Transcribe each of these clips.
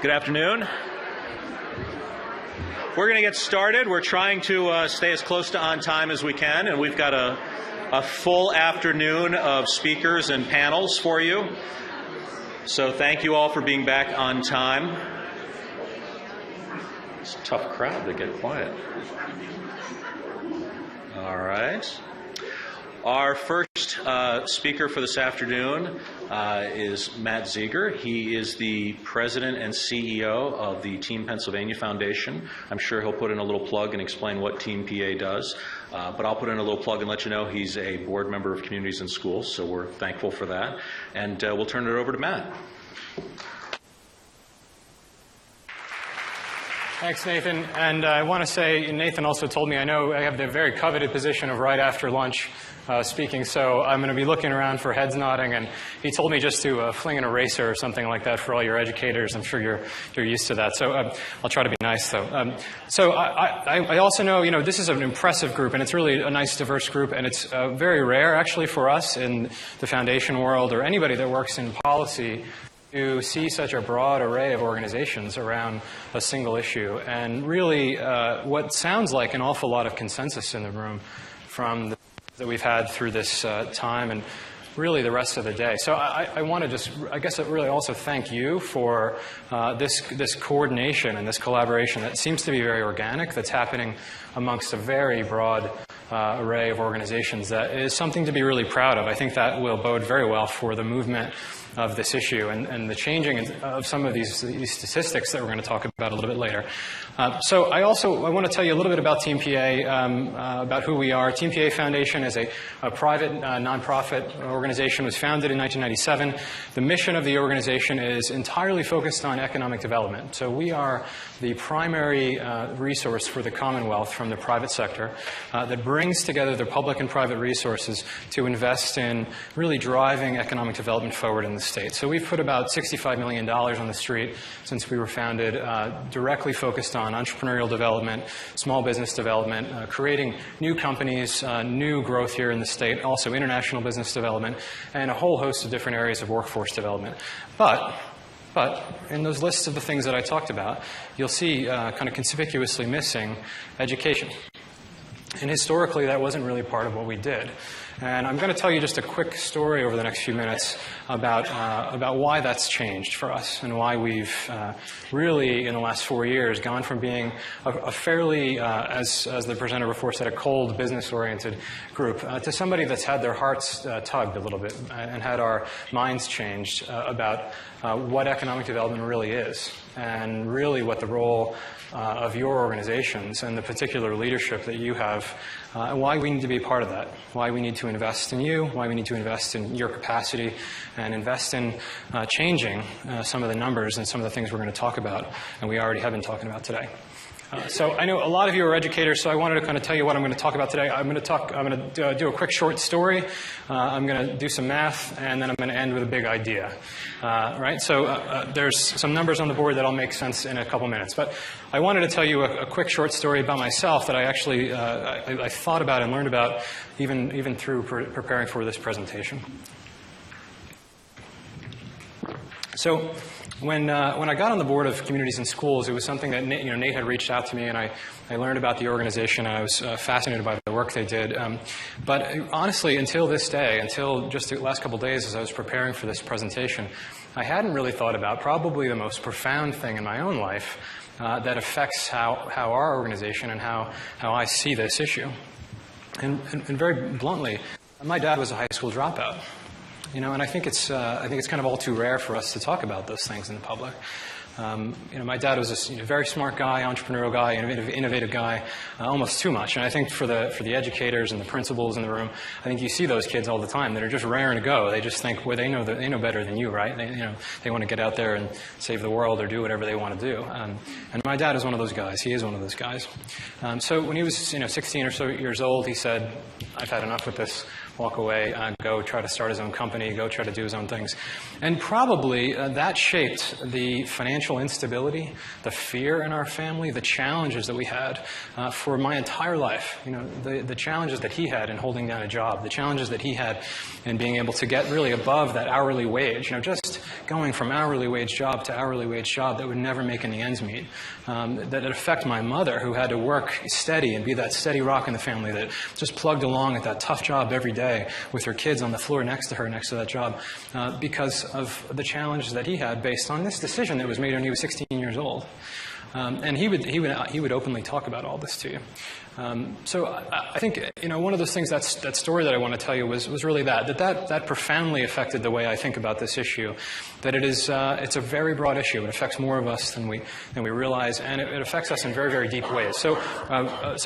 Good afternoon. We're going to get started. We're trying to stay as close to on time as we can, and we've got a full afternoon of speakers and panels for you. So thank you all for being back on time. It's a tough crowd to get quiet. All right. Our first speaker for this afternoon is Matt Ziegler. He is the president and CEO of the Team Pennsylvania Foundation. I'm sure he'll put in a little plug and explain what Team PA does, but I'll put in a little plug and let you know he's a board member of Communities and Schools, so we're thankful for that. And we'll turn it over to Matt. Thanks, Nathan. And I want to say, Nathan also told me, I know I have the very coveted position of right after lunch speaking, so I'm going to be looking around for heads nodding, and he told me just to fling an eraser or something like that for all your educators. I'm sure you're used to that, so I'll try to be nice, though. So I also know, this is an impressive group, and it's really a nice, diverse group, and it's very rare, actually, for us in the foundation world or anybody that works in policy to see such a broad array of organizations around a single issue, and really what sounds like an awful lot of consensus in the room from that we've had through this time and really the rest of the day. So I want to just, I guess, really also thank you for this coordination and this collaboration that seems to be very organic, that's happening amongst a very broad array of organizations. That is something to be really proud of. I think that will bode very well for the movement of this issue and the changing of some of these statistics that we're going to talk about a little bit later. So I want to tell you a little bit about Team PA, about who we are. Team PA Foundation is a private nonprofit organization. It was founded in 1997. The mission of the organization is entirely focused on economic development. So we are the primary resource for the Commonwealth from the private sector that brings together the public and private resources to invest in really driving economic development forward in the state. So we've put about $65 million on the street since we were founded, directly focused on entrepreneurial development, small business development, creating new companies, new growth here in the state, also international business development, and a whole host of different areas of workforce development. But in those lists of the things that I talked about, you'll see kind of conspicuously missing education. And historically, that wasn't really part of what we did. And I'm going to tell you just a quick story over the next few minutes about why that's changed for us and why we've really, in the last 4 years, gone from being a fairly, as the presenter before said, a cold, business-oriented group to somebody that's had their hearts tugged a little bit and had our minds changed about what economic development really is and really what the role of your organizations and the particular leadership that you have, and why we need to be a part of that, why we need to invest in you, why we need to invest in your capacity, and invest in changing some of the numbers and some of the things we're going to talk about, and we already have been talking about today. So I know a lot of you are educators, so I wanted to kind of tell you what I'm going to talk about today. I'm going to do a quick short story. I'm going to do some math, and then I'm going to end with a big idea. Right? So there's some numbers on the board that'll make sense in a couple minutes. But I wanted to tell you a quick short story about myself that I actually I thought about and learned about even through preparing for this presentation. So when I got on the board of Communities and Schools, it was something that Nate had reached out to me, and I learned about the organization, and I was fascinated by the work they did. But honestly, until this day, until just the last couple of days as I was preparing for this presentation, I hadn't really thought about probably the most profound thing in my own life that affects how our organization and how I see this issue. And very bluntly, my dad was a high school dropout. And I think it's kind of all too rare for us to talk about those things in the public. My dad was a very smart guy, entrepreneurial guy, innovative guy, almost too much. And I think for the educators and the principals in the room, I think you see those kids all the time that are just raring to go. They just think, well, they know better than you, right? They want to get out there and save the world or do whatever they want to do. And my dad is one of those guys. He is one of those guys. So when he was 16 or so years old, he said, "I've had enough with this walk away, go try to start his own company, go try to do his own things. And probably that shaped the financial instability, the fear in our family, the challenges that we had for my entire life. You know, the challenges that he had in holding down a job, the challenges that he had in being able to get really above that hourly wage, you know, just going from hourly wage job to hourly wage job that would never make any ends meet. That it affect my mother, who had to work steady and be that steady rock in the family that just plugged along at that tough job every day with her kids on the floor next to her, next to that job, because of the challenges that he had based on this decision that was made when he was 16 years old. And he would openly talk about all this to you. So I think, you know, one of those things, that story that I want to tell you was really that profoundly affected the way I think about this issue. That it's a very broad issue. It affects more of us than we realize, and it affects us in very, very deep ways. So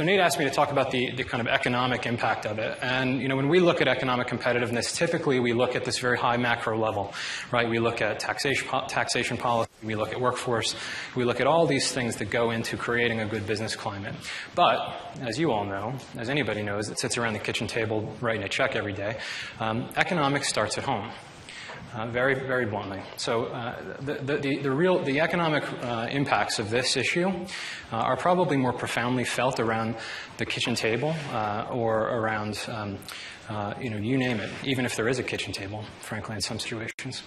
Nate asked me to talk about the kind of economic impact of it. And, you know, when we look at economic competitiveness, typically we look at this very high macro level, right? We look at taxation policy, we look at workforce, we look at all these things that go into creating a good business climate. But as you all know, as anybody knows that sits around the kitchen table writing a check every day, economics starts at home. Very, very bluntly. So the economic impacts of this issue are probably more profoundly felt around the kitchen table or around, you know, you name it, even if there is a kitchen table, frankly, in some situations.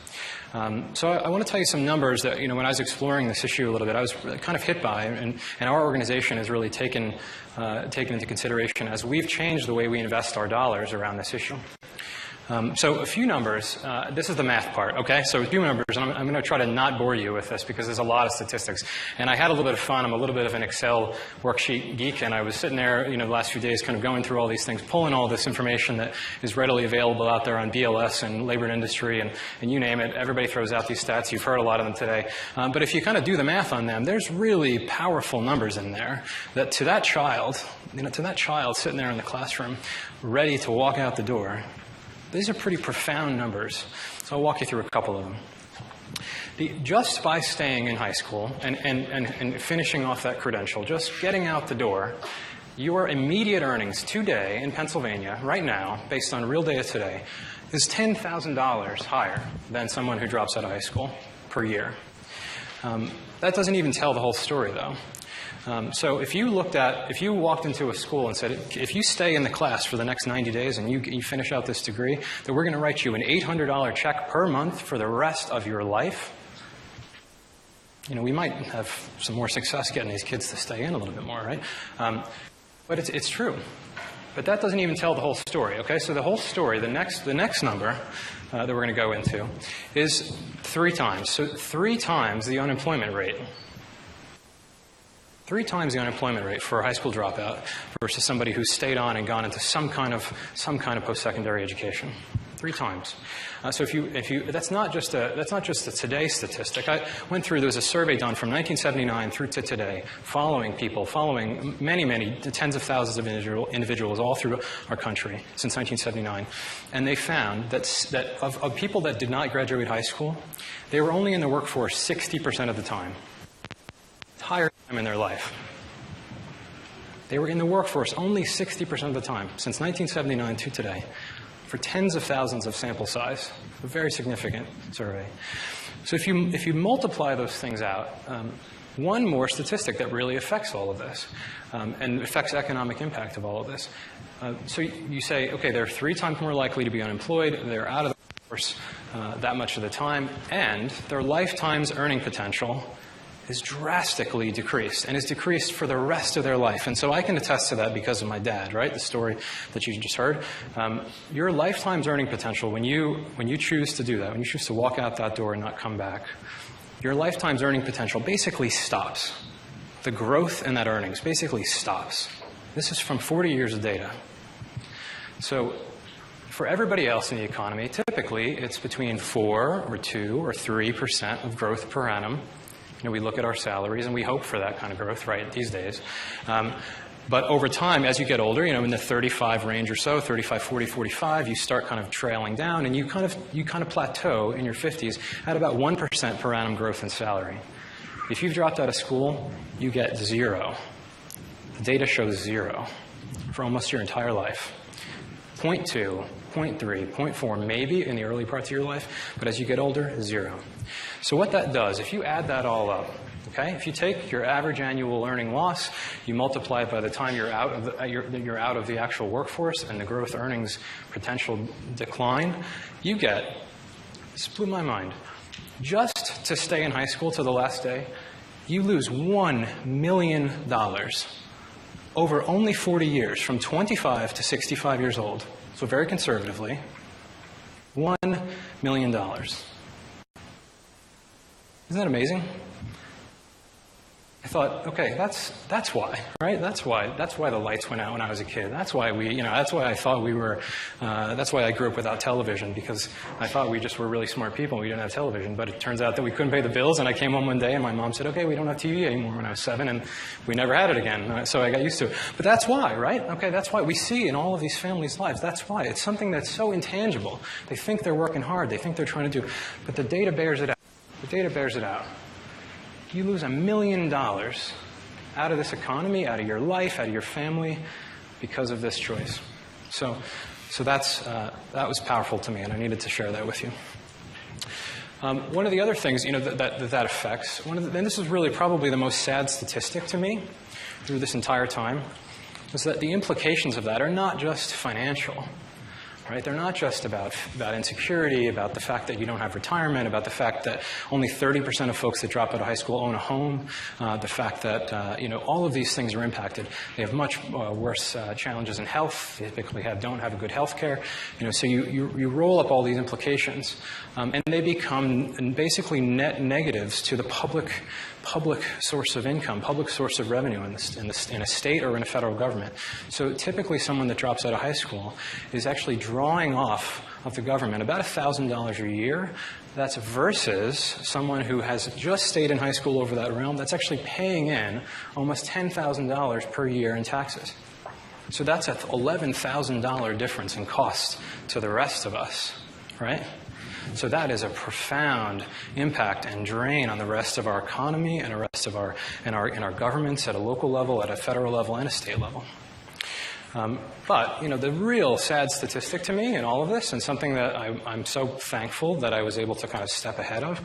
So I want to tell you some numbers that, you know, when I was exploring this issue a little bit, I was kind of hit by, and our organization has really taken into consideration as we've changed the way we invest our dollars around this issue. So a few numbers. This is the math part, okay? So a few numbers, and I'm going to try to not bore you with this because there's a lot of statistics. And I had a little bit of fun. I'm a little bit of an Excel worksheet geek, and I was sitting there, you know, the last few days kind of going through all these things, pulling all this information that is readily available out there on BLS and labor and industry and you name it. Everybody throws out these stats. You've heard a lot of them today. But if you kind of do the math on them, there's really powerful numbers in there that to that child, you know, to that child sitting there in the classroom, ready to walk out the door, these are pretty profound numbers, so I'll walk you through a couple of them. Just by staying in high school and finishing off that credential, just getting out the door, your immediate earnings today in Pennsylvania, right now, based on real data today, is $10,000 higher than someone who drops out of high school per year. That doesn't even tell the whole story, though. So if you walked into a school and said, if you stay in the class for the next 90 days and you finish out this degree, that we're going to write you an $800 check per month for the rest of your life, you know, we might have some more success getting these kids to stay in a little bit more, right? But it's true. But that doesn't even tell the whole story, okay? So the whole story, the next number that we're going to go into is 3 times. So 3 times the unemployment rate. 3 times the unemployment rate for a high school dropout versus somebody who's stayed on and gone into some kind of post-secondary education. 3 times. So if you that's not just a today statistic. I went through, there was a survey done from 1979 through to today, following many tens of thousands of individuals all through our country since 1979, and they found that of people that did not graduate high school, they were only in the workforce 60% of the time. Entire time in their life. They were in the workforce only 60% of the time since 1979 to today, for tens of thousands of sample size, a very significant survey. So if you multiply those things out, one more statistic that really affects all of this and affects economic impact of all of this. So you say, okay, they're 3 times more likely to be unemployed, they're out of the workforce that much of the time, and their lifetime's earning potential is drastically decreased and is decreased for the rest of their life. And so I can attest to that because of my dad, right? The story that you just heard. Your lifetime's earning potential, when you choose to do that, when you choose to walk out that door and not come back, your lifetime's earning potential basically stops. The growth in that earnings basically stops. This is from 40 years of data. So for everybody else in the economy, typically it's between 4 or 2 or 3% of growth per annum. You know, we look at our salaries and we hope for that kind of growth, right, these days. But over time, as you get older, you know, in the 35 range or so, 35, 40, 45, you start kind of trailing down, and you kind of plateau in your 50s at about 1% per annum growth in salary. If you've dropped out of school, you get 0. The data shows 0 for almost your entire life. 0.2, 0.3, 0.4, maybe in the early parts of your life, but as you get older, 0. So what that does, if you add that all up, okay, if you take your average annual earning loss, you multiply it by the time you're out of the actual workforce and the growth earnings potential decline, you get, this blew my mind, just to stay in high school to the last day, you lose $1 million over only 40 years, from 25 to 65 years old. So very conservatively, $1 million. Isn't that amazing? I thought, okay, that's why, right? That's why the lights went out when I was a kid. That's why that's why I thought we were, that's why I grew up without television, because I thought we just were really smart people and we didn't have television. But it turns out that we couldn't pay the bills, and I came home one day and my mom said, okay, we don't have TV anymore when I was 7, and we never had it again. So I got used to it. But that's why, right? Okay, that's why we see in all of these families' lives. That's why. It's something that's so intangible. They think they're working hard. They think they're trying to do, but the data bears it out. The data bears it out. You lose $1 million out of this economy, out of your life, out of your family, because of this choice. So that was powerful to me, and I needed to share that with you. One of the other things, that affects, and this is really probably the most sad statistic to me through this entire time, is that the implications of that are not just financial. Right? They're not just about insecurity, about the fact that you don't have retirement, about the fact that only 30% of folks that drop out of high school own a home, the fact that all of these things are impacted. They have much worse challenges in health. They typically don't have a good health care. So you roll up all these implications, and they become basically net negatives to the public source of income, public source of revenue in a state or in a federal government. So typically someone that drops out of high school is actually drawing off of the government about $1,000 a year. That's versus someone who has just stayed in high school over that realm that's actually paying in almost $10,000 per year in taxes. So that's an $11,000 difference in cost to the rest of us, right? So that is a profound impact and drain on the rest of our economy and the rest of our governments at a local level, at a federal level, and a state level. But the real sad statistic to me in all of this, and something that I'm so thankful that I was able to kind of step ahead of,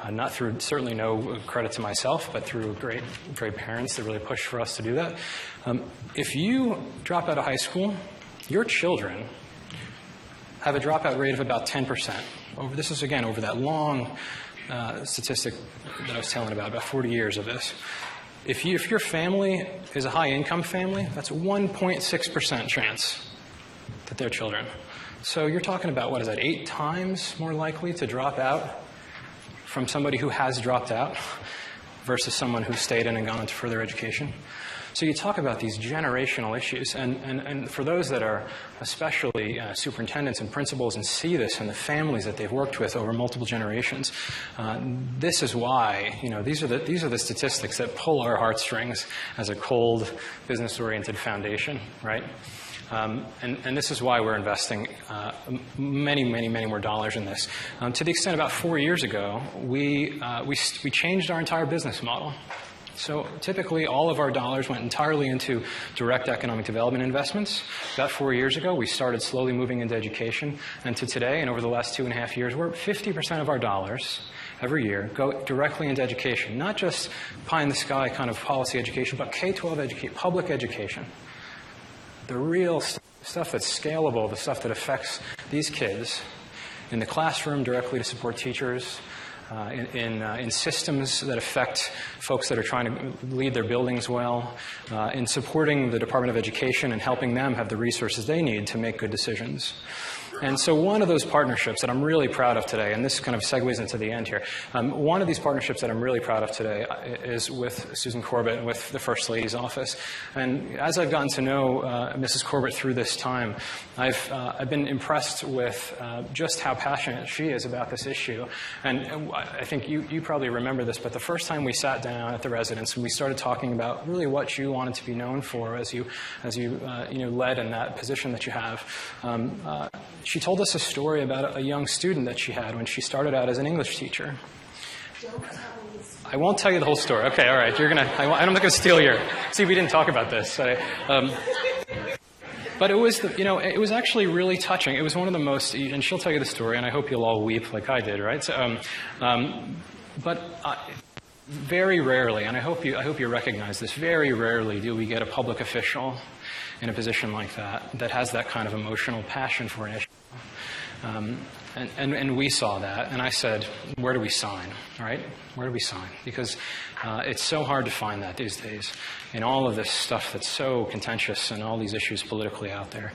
not through, certainly no credit to myself, but through great parents that really pushed for us to do that. If you drop out of high school, your children have a dropout rate of about 10%. This is, again, over that long statistic that I was telling about 40 years of this. If your family is a high-income family, that's a 1.6% chance that they're children. So you're talking about, 8 times more likely to drop out from somebody who has dropped out versus someone who stayed in and gone into further education. So you talk about these generational issues, and for those that are especially superintendents and principals and see this in the families that they've worked with over multiple generations, this is why, these are the statistics that pull our heartstrings as a cold, business-oriented foundation, right? And this is why we're investing many more dollars in this. To the extent about 4 years ago, we changed our entire business model. So typically, all of our dollars went entirely into direct economic development investments. About 4 years ago, we started slowly moving into education. And to today, and over the last 2.5 years, we're 50% of our dollars every year go directly into education. Not just pie-in-the-sky kind of policy education, but K-12 public education. The real stuff that's scalable, the stuff that affects these kids in the classroom directly to support teachers, in systems that affect folks that are trying to lead their buildings well, in supporting the Department of Education and helping them have the resources they need to make good decisions. And so one of those partnerships that I'm really proud of today, and this kind of segues into the end here, one of these partnerships that I'm really proud of today is with Susan Corbett and with the First Lady's office. And as I've gotten to know Mrs. Corbett through this time, I've been impressed with just how passionate she is about this issue. And I think you probably remember this, but the first time we sat down at the residence and we started talking about really what you wanted to be known for as you led in that position that you have, she told us a story about a young student that she had when she started out as an English teacher. I won't tell you the whole story. Okay, all right. I'm not going to steal your... See, we didn't talk about this. But But it was, it was actually really touching. It was one of the most, and she'll tell you the story, and I hope you'll all weep like I did, right? So, very rarely, and I hope you recognize this, very rarely do we get a public official in a position like that has that kind of emotional passion for an issue. And we saw that, and I said, where do we sign, right? Where do we sign? Because it's so hard to find that these days in all of this stuff that's so contentious and all these issues politically out there.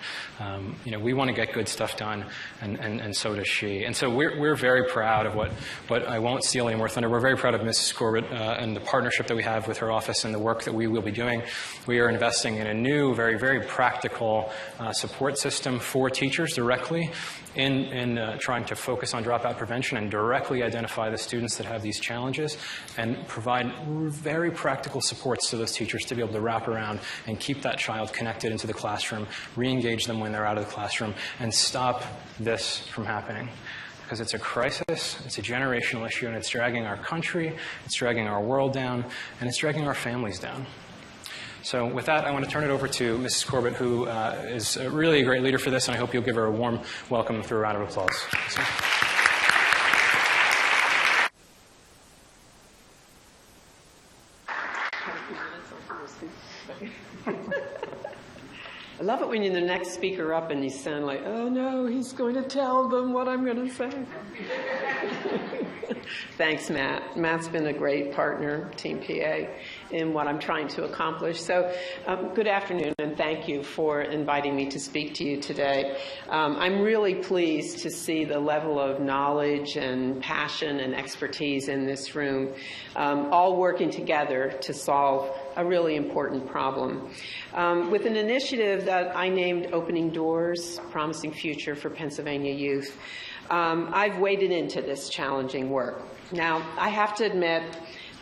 We want to get good stuff done, and so does she. And so we're very proud of what I won't steal any more thunder. We're very proud of Mrs. Corbett and the partnership that we have with her office and the work that we will be doing. We are investing in a new, very, very practical support system for teachers directly in trying to focus on dropout prevention and directly identify the students that have these challenges and provide very practical supports to those teachers to be able to wrap around and keep that child connected into the classroom, re-engage them when they're out of the classroom, and stop this from happening. Because it's a crisis, it's a generational issue, and it's dragging our country, it's dragging our world down, and it's dragging our families down. So with that, I want to turn it over to Mrs. Corbett, who is really a great leader for this, and I hope you'll give her a warm welcome through a round of applause. So. I love it when you're the next speaker up and you sound like, oh no, he's going to tell them what I'm going to say. Thanks, Matt. Matt's been a great partner, Team PA, in what I'm trying to accomplish. So good afternoon, and thank you for inviting me to speak to you today. I'm really pleased to see the level of knowledge and passion and expertise in this room, all working together to solve a really important problem. With an initiative that I named Opening Doors, Promising Future for Pennsylvania Youth, I've waded into this challenging work. Now, I have to admit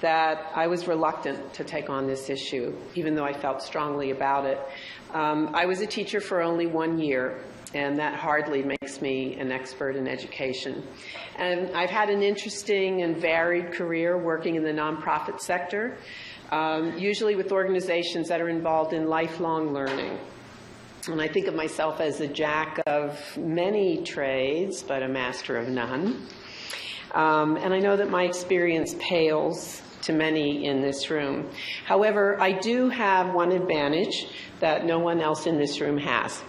that I was reluctant to take on this issue, even though I felt strongly about it. I was a teacher for only 1 year, and that hardly makes me an expert in education. And I've had an interesting and varied career working in the nonprofit sector, usually with organizations that are involved in lifelong learning. And I think of myself as a jack of many trades, but a master of none. And I know that my experience pales to many in this room. However, I do have one advantage that no one else in this room has,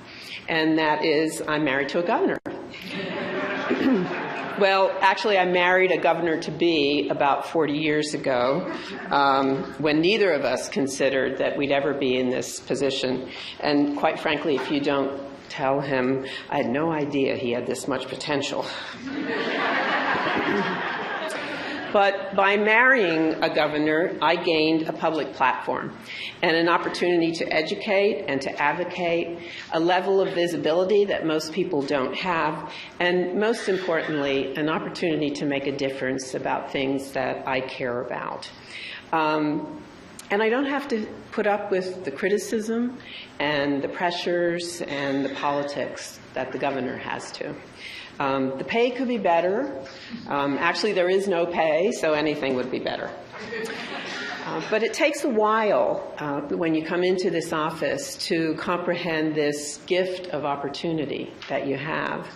and that is I'm married to a governor. Well, actually, I married a governor-to-be about 40 years ago, when neither of us considered that we'd ever be in this position. And quite frankly, if you don't tell him, I had no idea he had this much potential. But by marrying a governor, I gained a public platform and an opportunity to educate and to advocate, a level of visibility that most people don't have, and most importantly, an opportunity to make a difference about things that I care about. And I don't have to put up with the criticism and the pressures and the politics that the governor has to. The pay could be better. Actually, there is no pay, so anything would be better. But it takes a while when you come into this office to comprehend this gift of opportunity that you have.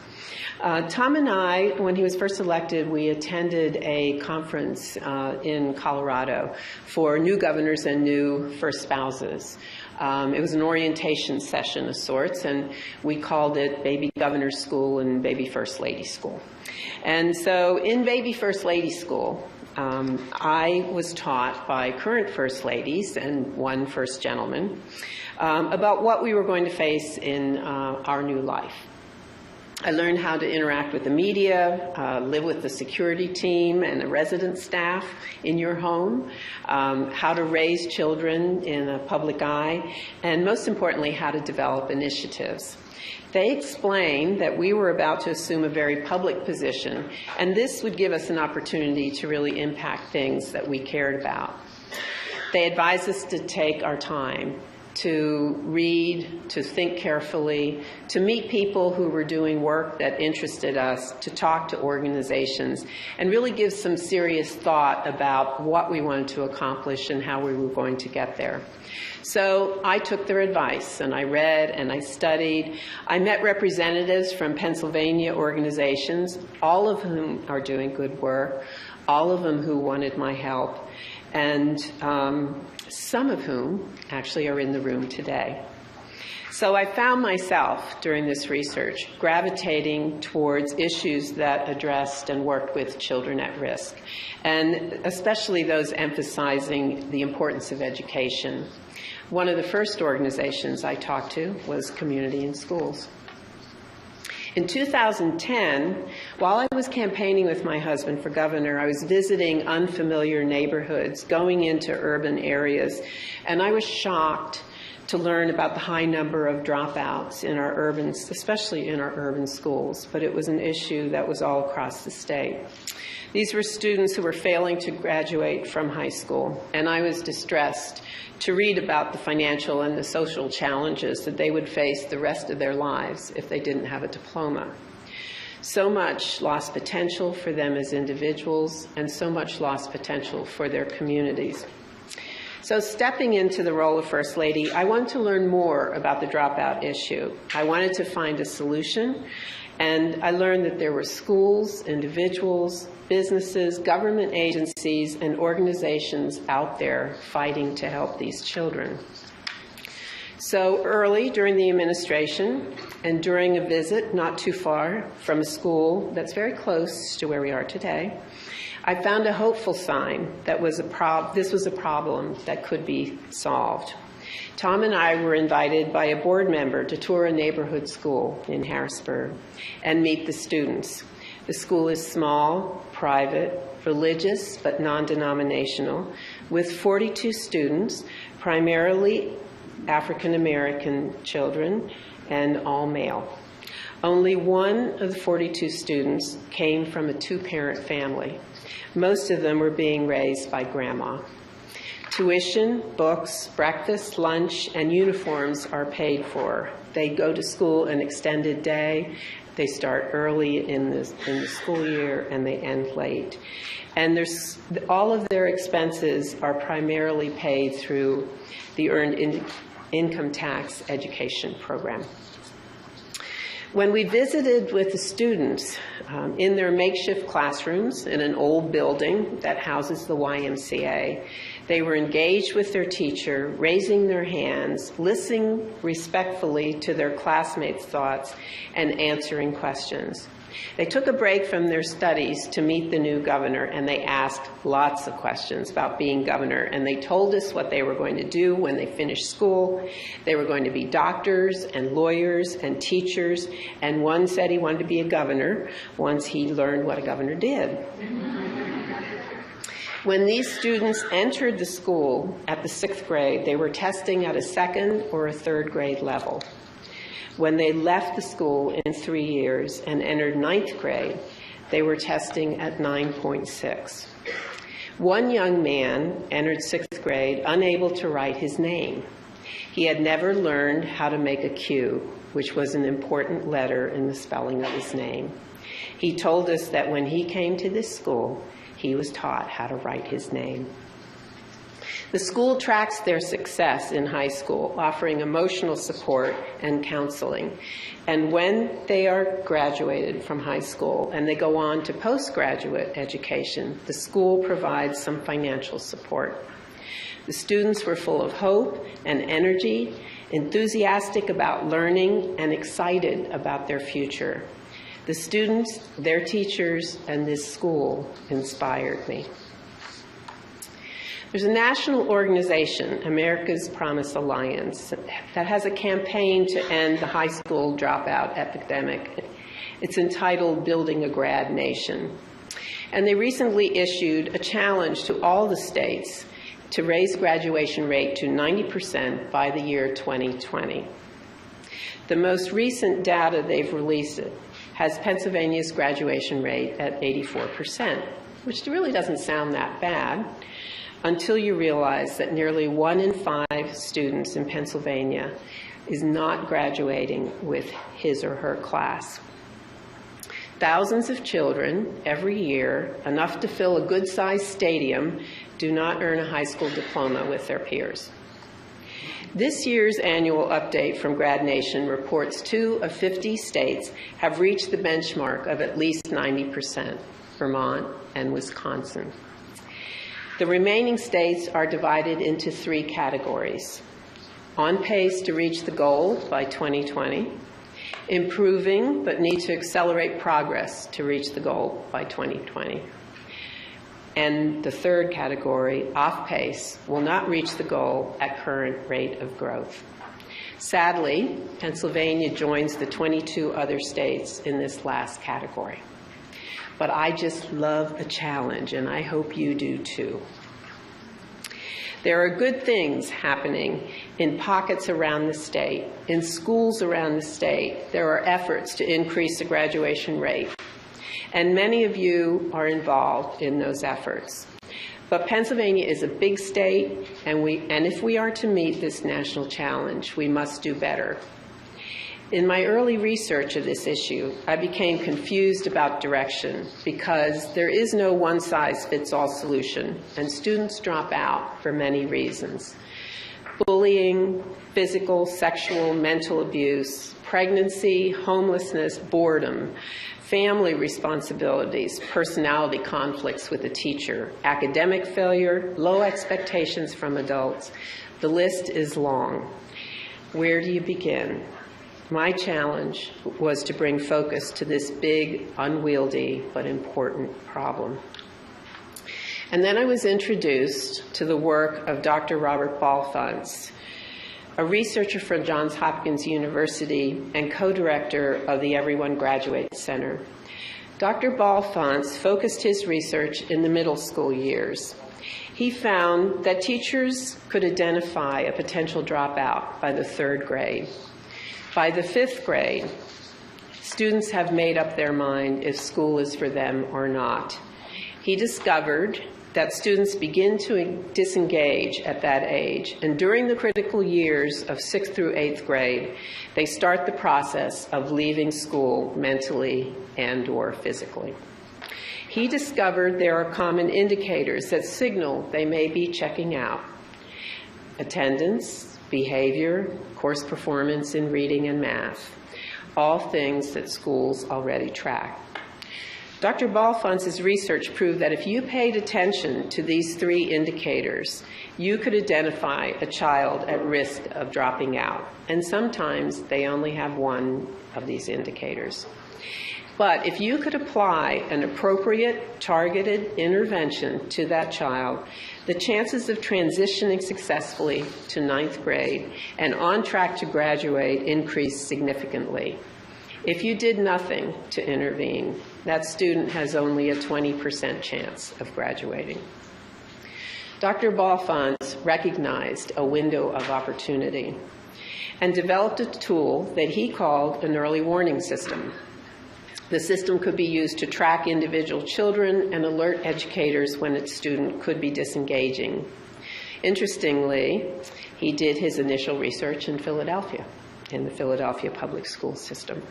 Tom and I, when he was first elected, we attended a conference in Colorado for new governors and new first spouses. It was an orientation session of sorts, and we called it Baby Governor School and Baby First Lady School. And so in Baby First Lady School, I was taught by current First Ladies and one First Gentleman about what we were going to face in our new life. I learned how to interact with the media, live with the security team and the resident staff in your home, how to raise children in a public eye, and most importantly, how to develop initiatives. They explained that we were about to assume a very public position, and this would give us an opportunity to really impact things that we cared about. They advised us to take our time, to read, to think carefully, to meet people who were doing work that interested us, to talk to organizations, and really give some serious thought about what we wanted to accomplish and how we were going to get there. So I took their advice, and I read and I studied. I met representatives from Pennsylvania organizations, all of whom are doing good work, all of them who wanted my help, and some of whom actually are in the room today. So I found myself during this research gravitating towards issues that addressed and worked with children at risk, and especially those emphasizing the importance of education. One of the first organizations I talked to was Community in Schools. In 2010, while I was campaigning with my husband for governor, I was visiting unfamiliar neighborhoods, going into urban areas, and I was shocked to learn about the high number of dropouts in our urban, especially in our urban schools, but it was an issue that was all across the state. These were students who were failing to graduate from high school, and I was distressed to read about the financial and the social challenges that they would face the rest of their lives if they didn't have a diploma. So much lost potential for them as individuals, and so much lost potential for their communities. So stepping into the role of First Lady, I wanted to learn more about the dropout issue. I wanted to find a solution, and I learned that there were schools, individuals, businesses, government agencies, and organizations out there fighting to help these children. So early during the administration and during a visit not too far from a school that's very close to where we are today, I found a hopeful sign that this was a problem that could be solved. Tom and I were invited by a board member to tour a neighborhood school in Harrisburg and meet the students. The school is small, private, religious, but non-denominational, with 42 students, primarily African American children and all male. Only one of the 42 students came from a two-parent family. Most of them were being raised by grandma. Tuition, books, breakfast, lunch, and uniforms are paid for. They go to school an extended day. They start early in the school year and they end late. And all of their expenses are primarily paid through the Earned Income Tax Education Program. When we visited with the students in their makeshift classrooms in an old building that houses the YMCA, they were engaged with their teacher, raising their hands, listening respectfully to their classmates' thoughts, and answering questions. They took a break from their studies to meet the new governor, and they asked lots of questions about being governor, and they told us what they were going to do when they finished school. They were going to be doctors and lawyers and teachers, and one said he wanted to be a governor once he learned what a governor did. When these students entered the school at the 6th grade, they were testing at a 2nd or a 3rd grade level. When they left the school in 3 years and entered 9th grade, they were testing at 9.6. One young man entered 6th grade unable to write his name. He had never learned how to make a Q, which was an important letter in the spelling of his name. He told us that when he came to this school, he was taught how to write his name. The school tracks their success in high school, offering emotional support and counseling. And when they are graduated from high school and they go on to postgraduate education, the school provides some financial support. The students were full of hope and energy, enthusiastic about learning, and excited about their future. The students, their teachers, and this school inspired me. There's a national organization, America's Promise Alliance, that has a campaign to end the high school dropout epidemic. It's entitled Building a Grad Nation. And they recently issued a challenge to all the states to raise graduation rate to 90% by the year 2020. The most recent data they've released has Pennsylvania's graduation rate at 84%, which really doesn't sound that bad. until you realize that nearly 1 in 5 students in Pennsylvania is not graduating with his or her class. Thousands of children every year, enough to fill a good-sized stadium, do not earn a high school diploma with their peers. This year's annual update from Grad Nation reports 2 of 50 states have reached the benchmark of at least 90%, Vermont and Wisconsin. The remaining states are divided into 3 categories: on pace to reach the goal by 2020, improving but need to accelerate progress to reach the goal by 2020. And the third category, off pace, will not reach the goal at current rate of growth. Sadly, Pennsylvania joins the 22 other states in this last category. But I just love a challenge, and I hope you do too. There are good things happening in pockets around the state, in schools around the state. There are efforts to increase the graduation rate, and many of you are involved in those efforts. But Pennsylvania is a big state, and if we are to meet this national challenge, we must do better. In my early research of this issue, I became confused about direction because there is no one-size-fits-all solution, and students drop out for many reasons. Bullying, physical, sexual, mental abuse, pregnancy, homelessness, boredom, family responsibilities, personality conflicts with a teacher, academic failure, low expectations from adults. The list is long. Where do you begin? My challenge was to bring focus to this big, unwieldy, but important problem. And then I was introduced to the work of Dr. Robert Balfons, a researcher from Johns Hopkins University and co-director of the Everyone Graduates Center. Dr. Balfons focused his research in the middle school years. He found that teachers could identify a potential dropout by the 3rd grade. By the 5th grade, students have made up their mind if school is for them or not. He discovered that students begin to disengage at that age, and during the critical years of 6th through 8th grade, they start the process of leaving school mentally and/or physically. He discovered there are common indicators that signal they may be checking out: attendance, behavior, course performance in reading and math, all things that schools already track. Dr. Balfons' research proved that if you paid attention to these 3 indicators, you could identify a child at risk of dropping out. And sometimes they only have one of these indicators. But if you could apply an appropriate, targeted intervention to that child, the chances of transitioning successfully to 9th grade and on track to graduate increased significantly. If you did nothing to intervene, that student has only a 20% chance of graduating. Dr. Balfons recognized a window of opportunity and developed a tool that he called an early warning system. The system could be used to track individual children and alert educators when a student could be disengaging. Interestingly, he did his initial research in Philadelphia, in the Philadelphia public school system.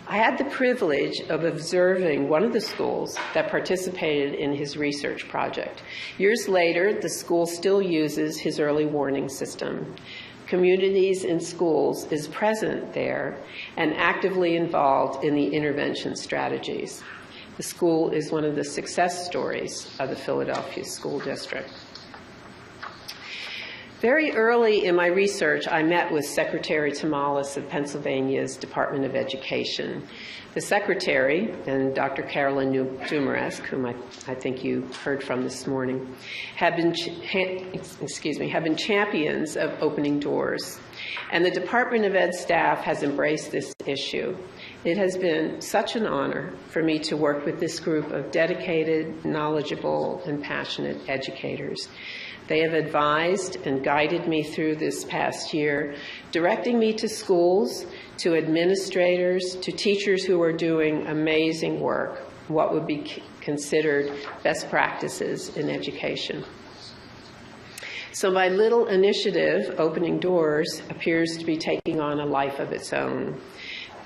I had the privilege of observing one of the schools that participated in his research project. Years later, the school still uses his early warning system. Communities in Schools is present there and actively involved in the intervention strategies. The school is one of the success stories of the Philadelphia School District. Very early in my research, I met with Secretary Tomales of Pennsylvania's Department of Education. The secretary, and Dr. Carolyn Dumaresque, whom I think you heard from this morning, have been champions of opening doors. And the Department of Ed staff has embraced this issue. It has been such an honor for me to work with this group of dedicated, knowledgeable, and passionate educators. They have advised and guided me through this past year, directing me to schools, to administrators, to teachers who are doing amazing work, what would be considered best practices in education. So my little initiative, Opening Doors, appears to be taking on a life of its own.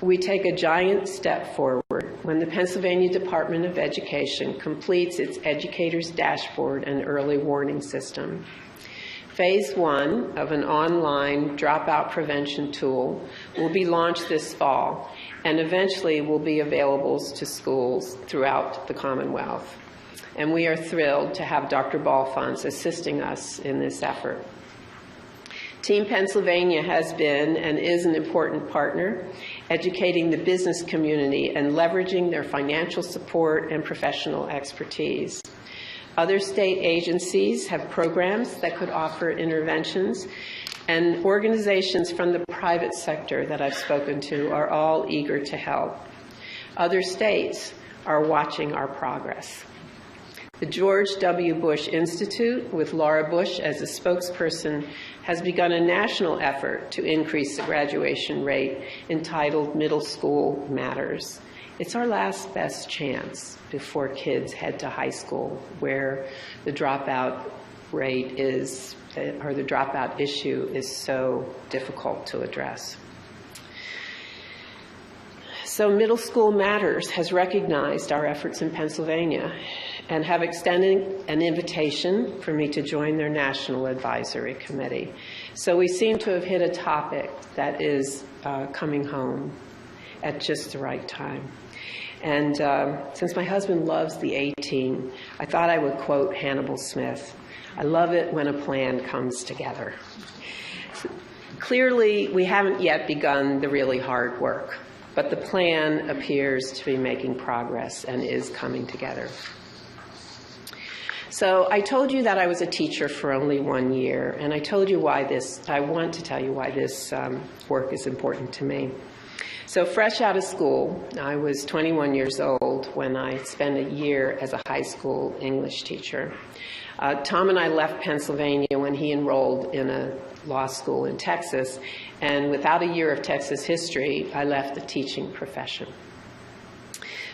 We take a giant step forward when the Pennsylvania Department of Education completes its Educator's Dashboard and Early Warning System. Phase 1 of an online dropout prevention tool will be launched this fall and eventually will be available to schools throughout the Commonwealth. And we are thrilled to have Dr. Balfons assisting us in this effort. Team Pennsylvania has been and is an important partner, educating the business community and leveraging their financial support and professional expertise. Other state agencies have programs that could offer interventions, and organizations from the private sector that I've spoken to are all eager to help. Other states are watching our progress. The George W. Bush Institute, with Laura Bush as a spokesperson, has begun a national effort to increase the graduation rate entitled Middle School Matters. It's our last best chance before kids head to high school, where the dropout rate is, or the dropout issue is so difficult to address. So Middle School Matters has recognized our efforts in Pennsylvania and have extended an invitation for me to join their National Advisory Committee. So we seem to have hit a topic that is coming home at just the right time. And since my husband loves the A-Team, I thought I would quote Hannibal Smith. I love it when a plan comes together. Clearly, we haven't yet begun the really hard work, but the plan appears to be making progress and is coming together. So I told you that I was a teacher for only 1 year, and I told you why I want to tell you why this work is important to me. So fresh out of school, I was 21 years old when I spent a year as a high school English teacher. Tom and I left Pennsylvania when he enrolled in a law school in Texas, and without a year of Texas history, I left the teaching profession.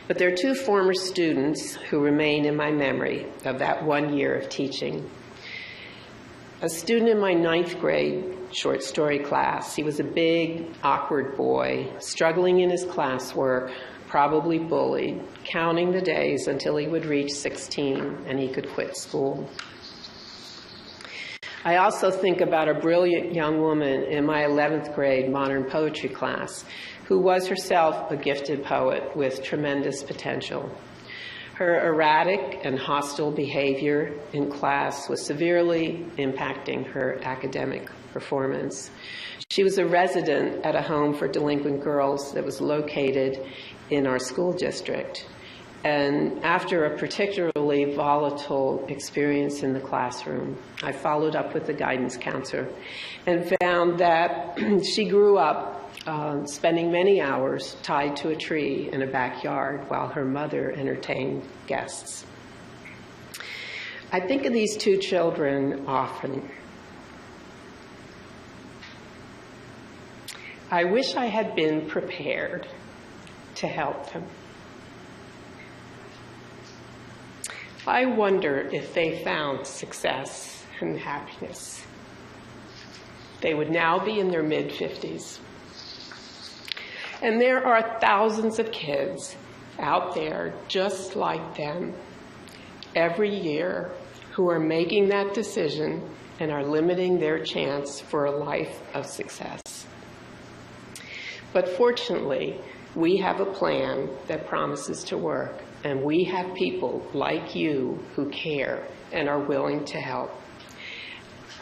But there are two former students who remain in my memory of that 1 year of teaching. A student in my 9th grade short story class. He was a big, awkward boy, struggling in his classwork, probably bullied, counting the days until he would reach 16 and he could quit school. I also think about a brilliant young woman in my 11th grade modern poetry class who was herself a gifted poet with tremendous potential. Her erratic and hostile behavior in class was severely impacting her academic performance. She was a resident at a home for delinquent girls that was located in our school district. And after a particularly volatile experience in the classroom, I followed up with the guidance counselor and found that she grew up spending many hours tied to a tree in a backyard while her mother entertained guests. I think of these two children often. I wish I had been prepared to help them. I wonder if they found success and happiness. They would now be in their mid-50s. And there are thousands of kids out there just like them every year who are making that decision and are limiting their chance for a life of success. But fortunately, we have a plan that promises to work, and we have people like you who care and are willing to help.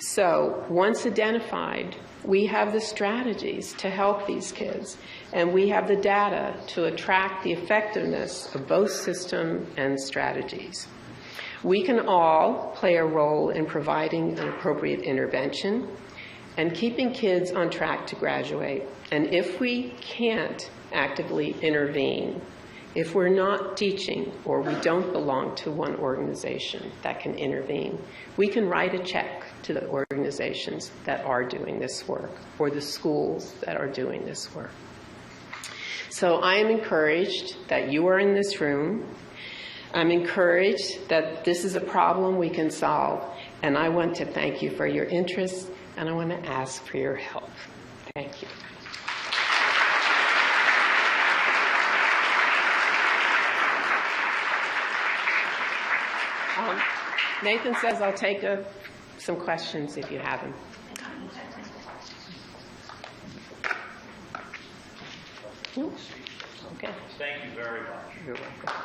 So once identified, we have the strategies to help these kids, and we have the data to attract the effectiveness of both system and strategies. We can all play a role in providing an appropriate intervention and keeping kids on track to graduate. And if we can't actively intervene, if we're not teaching or we don't belong to one organization that can intervene, we can write a check to the organizations that are doing this work or the schools that are doing this work. So I am encouraged that you are in this room. I'm encouraged that this is a problem we can solve, and I want to thank you for your interest, and I want to ask for your help. Thank you. Nathan says I'll take some questions if you have them. Okay. Thank you very much. You're welcome.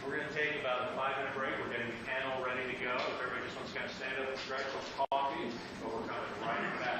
We're going to take about a 5-minute break. We're getting the panel ready to go. If everybody just wants to kind of stand up and stretch, some coffee, but we're coming right back.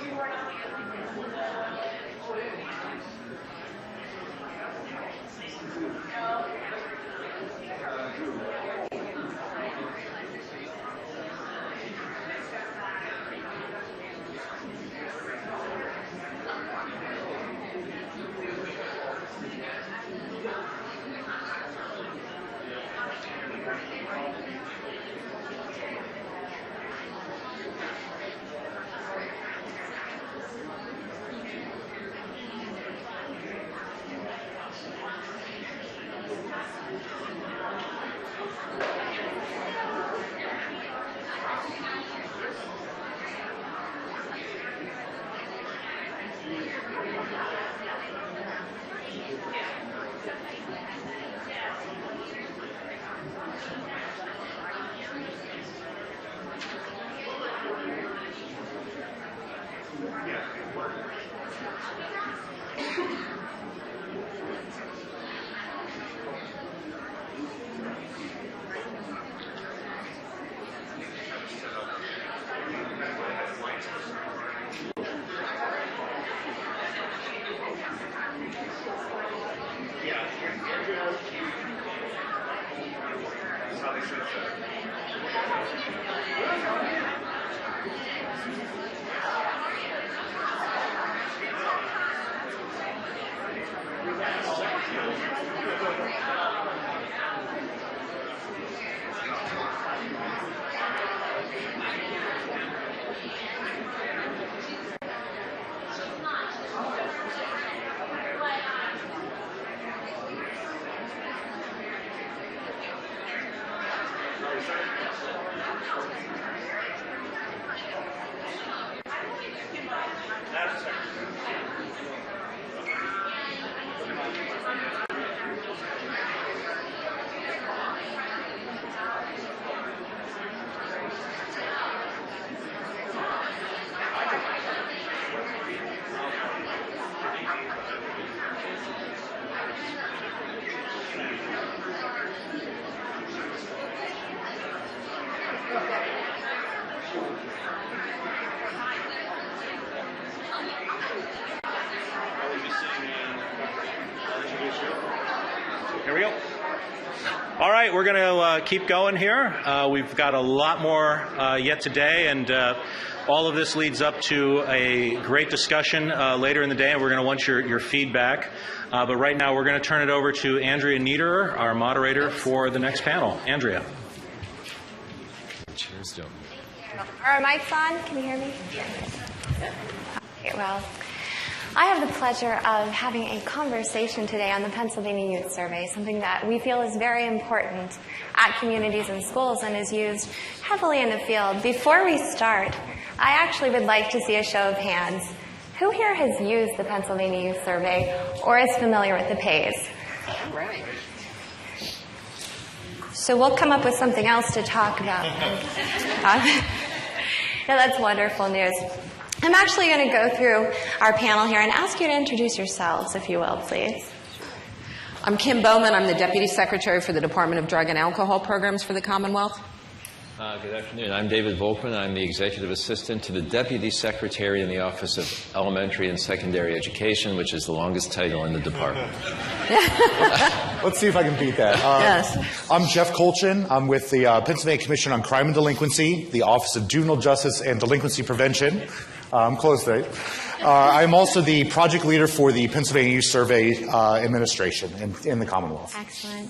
You are not Here we go. All right, we're going to keep going here. We've got a lot more yet today, and all of this leads up to a great discussion later in the day, and we're going to want your feedback. But right now, we're going to turn it over to Andrea Niederer, our moderator for the next panel. Andrea. Cheers, Joe. Are mics on? Can you hear me? Okay, well, I have the pleasure of having a conversation today on the Pennsylvania Youth Survey, something that we feel is very important at communities and schools and is used heavily in the field. Before we start, I actually would like to see a show of hands. Who here has used the Pennsylvania Youth Survey or is familiar with the PAYS? All right. So we'll come up with something else to talk about. Yeah, that's wonderful news. I'm actually going to go through our panel here and ask you to introduce yourselves, if you will, please. I'm Kim Bowman. I'm the Deputy Secretary for the Department of Drug and Alcohol Programs for the Commonwealth. Good afternoon. I'm David Volkman. I'm the Executive Assistant to the Deputy Secretary in the Office of Elementary and Secondary Education, which is the longest title in the department. Let's see if I can beat that. Yes. I'm Jeff Colchin. I'm with the Pennsylvania Commission on Crime and Delinquency, the Office of Juvenile Justice and Delinquency Prevention. I'm close there. I'm also the project leader for the Pennsylvania Youth Survey Administration in the Commonwealth. Excellent.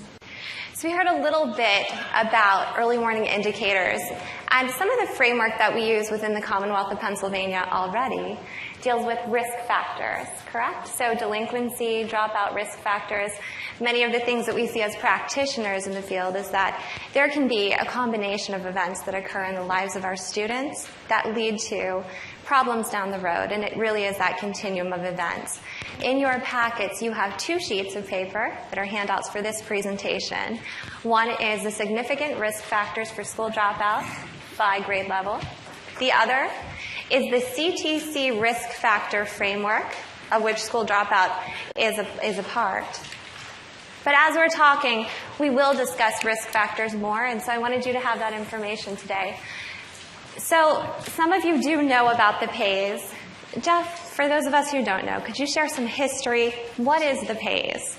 So we heard a little bit about early warning indicators, and some of the framework that we use within the Commonwealth of Pennsylvania already deals with risk factors, correct? So delinquency, dropout risk factors. Many of the things that we see as practitioners in the field is that there can be a combination of events that occur in the lives of our students that lead to problems down the road, and it really is that continuum of events. In your packets, you have 2 sheets of paper that are handouts for this presentation. One is the significant risk factors for school dropout by grade level. The other is the CTC risk factor framework, of which school dropout is a part. But as we're talking, we will discuss risk factors more, and so I wanted you to have that information today. So some of you do know about the PAYS. Jeff, for those of us who don't know, could you share some history? What is the PAYS?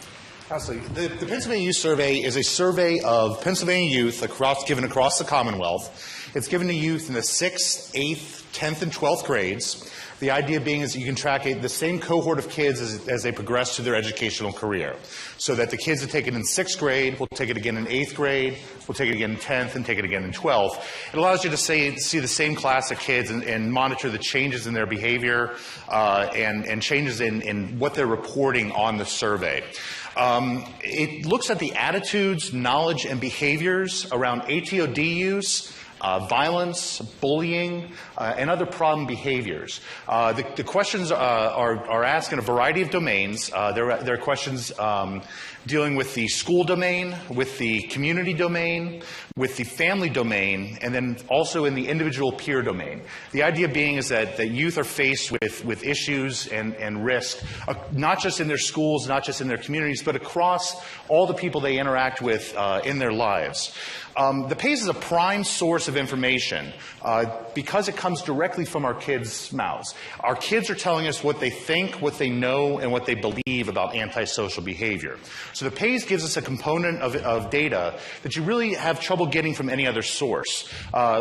Absolutely. The Pennsylvania Youth Survey is a survey of Pennsylvania youth given across the Commonwealth. It's given to youth in the 6th, 8th, 10th, and 12th grades. The idea being is that you can track the same cohort of kids as they progress through their educational career. So that the kids that take it in 6th grade will take it again in 8th grade, will take it again in 10th, and take it again in 12th. It allows you to see the same class of kids and monitor the changes in their behavior and changes in what they're reporting on the survey. It looks at the attitudes, knowledge, and behaviors around ATOD use, violence, bullying, and other problem behaviors. The questions are asked in a variety of domains. There are questions dealing with the school domain, with the community domain, with the family domain, and then also in the individual peer domain. The idea being is that youth are faced with issues and risk, not just in their schools, not just in their communities, but across all the people they interact with in their lives. The PACE is a prime source of information because it comes directly from our kids' mouths. Our kids are telling us what they think, what they know, and what they believe about antisocial behavior. So the PACE gives us a component of data that you really have trouble getting from any other source.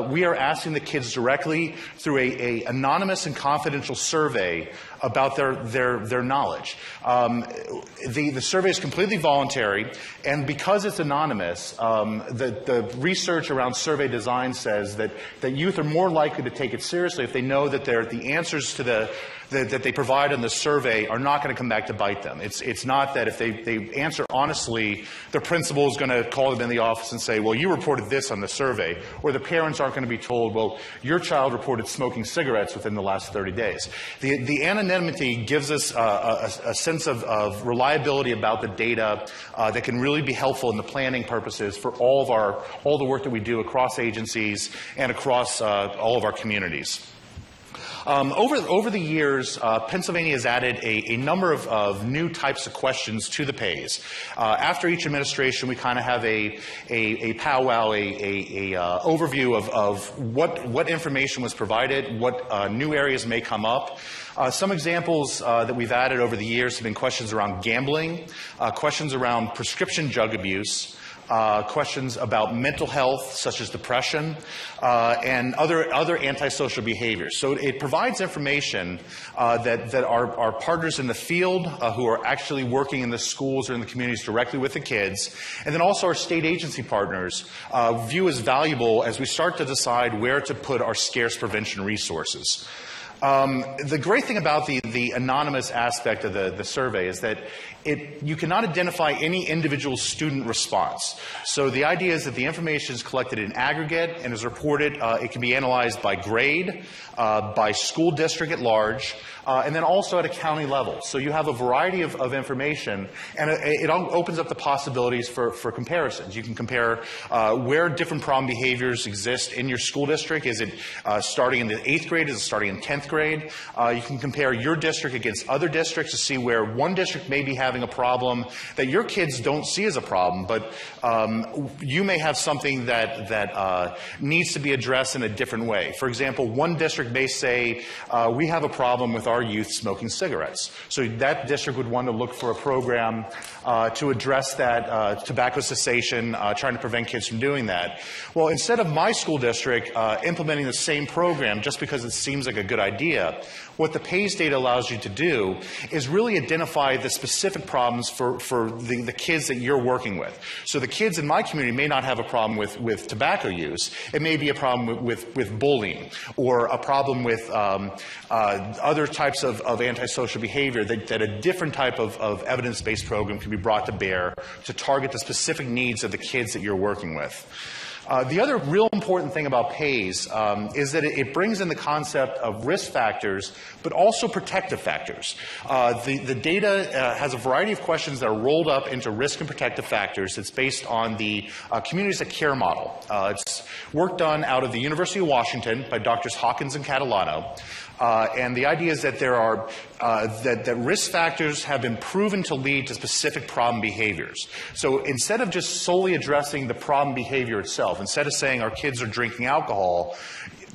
We are asking the kids directly through a anonymous and confidential survey about their knowledge. The survey is completely voluntary, and because it's anonymous, the research around survey design says that youth are more likely to take it seriously if they know that the answers to that they provide in the survey are not going to come back to bite them. It's not that if they answer honestly, their principal is going to call them in the office and say, well, you reported this on the survey, or the parents aren't going to be told, well, your child reported smoking cigarettes within the last 30 days. The anonymity gives us a sense of reliability about the data that can really be helpful in the planning purposes for all the work that we do across agencies and across all of our communities. Over the years, Pennsylvania has added a number of new types of questions to the PACE. After each administration, we kind of have a powwow, a overview of what information was provided, what new areas may come up. Some examples that we've added over the years have been questions around gambling, questions around prescription drug abuse, questions about mental health, such as depression, and other antisocial behaviors. So it provides information that our partners in the field who are actually working in the schools or in the communities directly with the kids, and then also our state agency partners view as valuable as we start to decide where to put our scarce prevention resources. The great thing about the anonymous aspect of the survey is that you cannot identify any individual student response. So the idea is that the information is collected in aggregate and is reported. It can be analyzed by grade, by school district at large, and then also at a county level. So you have a variety of information, and it opens up the possibilities for comparisons. You can compare where different problem behaviors exist in your school district. Is it starting in the 8th grade? Is it starting in 10th grade? You can compare your district against other districts to see where one district may be having a problem that your kids don't see as a problem, but you may have something that needs to be addressed in a different way. For example, one district may say, we have a problem with our youth smoking cigarettes. So that district would want to look for a program to address that tobacco cessation, trying to prevent kids from doing that. Well, instead of my school district implementing the same program just because it seems like a good idea, what the PACE data allows you to do is really identify the specific problems for the kids that you're working with. So the kids in my community may not have a problem with tobacco use. It may be a problem with bullying, or a problem with other types of antisocial behavior that a different type of evidence-based program can be brought to bear to target the specific needs of the kids that you're working with. The other real important thing about PACE is that it brings in the concept of risk factors, but also protective factors. The data has a variety of questions that are rolled up into risk and protective factors. It's based on the Communities that Care model. It's work done out of the University of Washington by Drs. Hawkins and Catalano. And the idea is that there are that risk factors have been proven to lead to specific problem behaviors. So instead of just solely addressing the problem behavior itself, instead of saying our kids are drinking alcohol,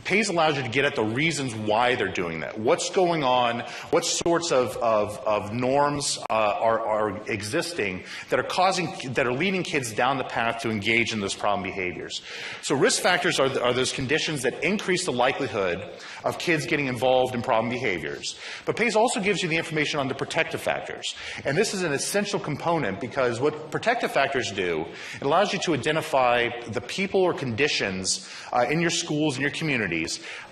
PACE allows you to get at the reasons why they're doing that. What's going on? What sorts of norms are existing that are leading kids down the path to engage in those problem behaviors? So risk factors are those conditions that increase the likelihood of kids getting involved in problem behaviors. But PACE also gives you the information on the protective factors. And this is an essential component because what protective factors do, it allows you to identify the people or conditions in your schools and your communities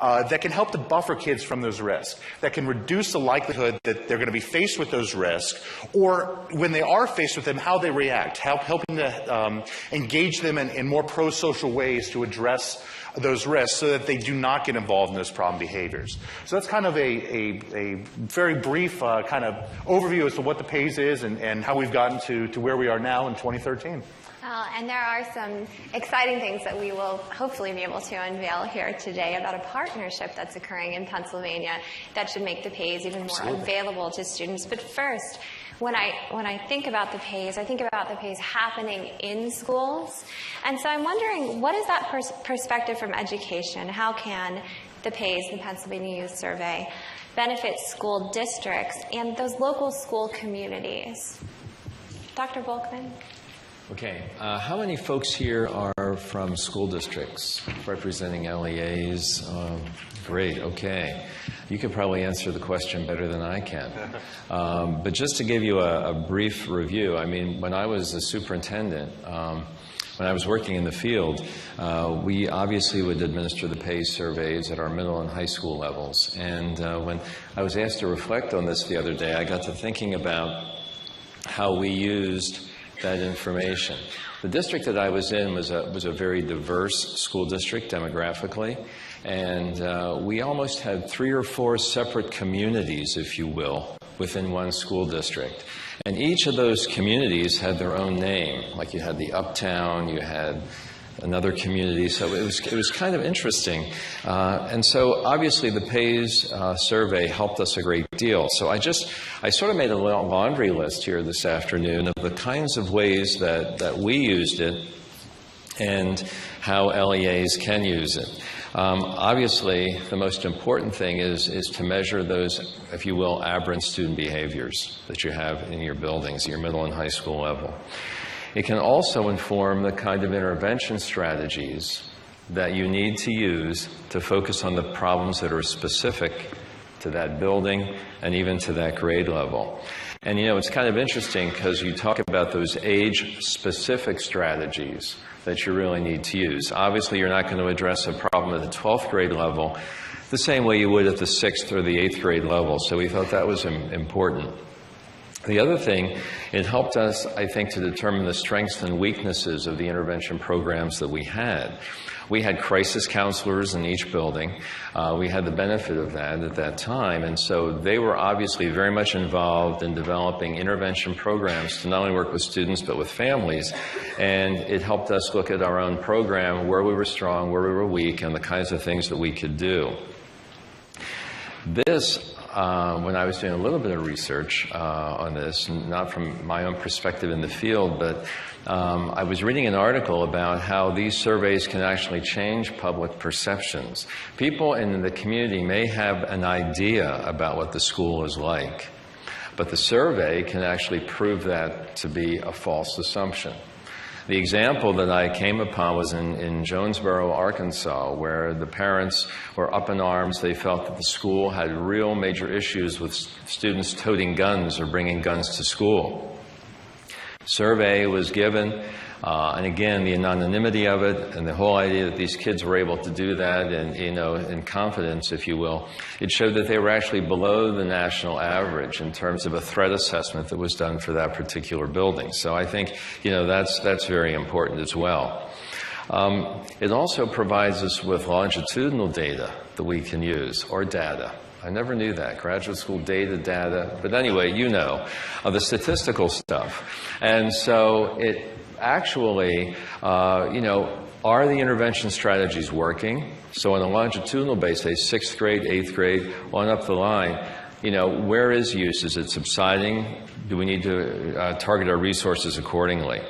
that can help to buffer kids from those risks, that can reduce the likelihood that they're going to be faced with those risks, or when they are faced with them, how they react, helping to engage them in more pro-social ways to address those risks so that they do not get involved in those problem behaviors. So that's kind of a very brief kind of overview as to what the PAYS is and how we've gotten to where we are now in 2013. And there are some exciting things that we will hopefully be able to unveil here today about a partnership that's occurring in Pennsylvania that should make the PAYS even more available to students. But first, when I think about the PAYS, I think about the PAYS happening in schools. And so I'm wondering, what is that perspective from education? How can the PAYS, the Pennsylvania Youth Survey, benefit school districts and those local school communities? Dr. Volkman? Okay. How many folks here are from school districts representing LEAs? Great. Okay. You could probably answer the question better than I can. But just to give you a brief review, I mean, when I was a superintendent, when I was working in the field, we obviously would administer the PAYS surveys at our middle and high school levels. And when I was asked to reflect on this the other day, I got to thinking about how we used that information. The district that I was in was a very diverse school district demographically, and we almost had 3 or 4 separate communities, if you will, within one school district. And each of those communities had their own name. Like you had the Uptown, you had another community, so it was kind of interesting. And so obviously the PAYS survey helped us a great deal. So I sort of made a laundry list here this afternoon of the kinds of ways that we used it and how LEAs can use it. Obviously, the most important thing is to measure those, if you will, aberrant student behaviors that you have in your buildings, your middle and high school level. It can also inform the kind of intervention strategies that you need to use to focus on the problems that are specific to that building and even to that grade level. And you know, it's kind of interesting because you talk about those age-specific strategies that you really need to use. Obviously, you're not going to address a problem at the 12th grade level the same way you would at the 6th or the 8th grade level, so we thought that was important. The other thing, it helped us, I think, to determine the strengths and weaknesses of the intervention programs that we had. We had crisis counselors in each building. We had the benefit of that at that time, and so they were obviously very much involved in developing intervention programs to not only work with students but with families, and it helped us look at our own program, where we were strong, where we were weak, and the kinds of things that we could do. This when I was doing a little bit of research on this, not from my own perspective in the field, but I was reading an article about how these surveys can actually change public perceptions. People in the community may have an idea about what the school is like, but the survey can actually prove that to be a false assumption. The example that I came upon was in Jonesboro, Arkansas, where the parents were up in arms. They felt that the school had real major issues with students toting guns or bringing guns to school. Survey was given, and again, the anonymity of it and the whole idea that these kids were able to do that and, you know, in confidence, if you will, it showed that they were actually below the national average in terms of a threat assessment that was done for that particular building. So I think, you know, that's very important as well. It also provides us with longitudinal data that we can use, or data. I never knew that, graduate school data. But anyway, you know, the statistical stuff. And so it actually, you know, are the intervention strategies working? So on a longitudinal basis, 6th grade, 8th grade, on up the line, you know, where is use? Is it subsiding? Do we need to target our resources accordingly?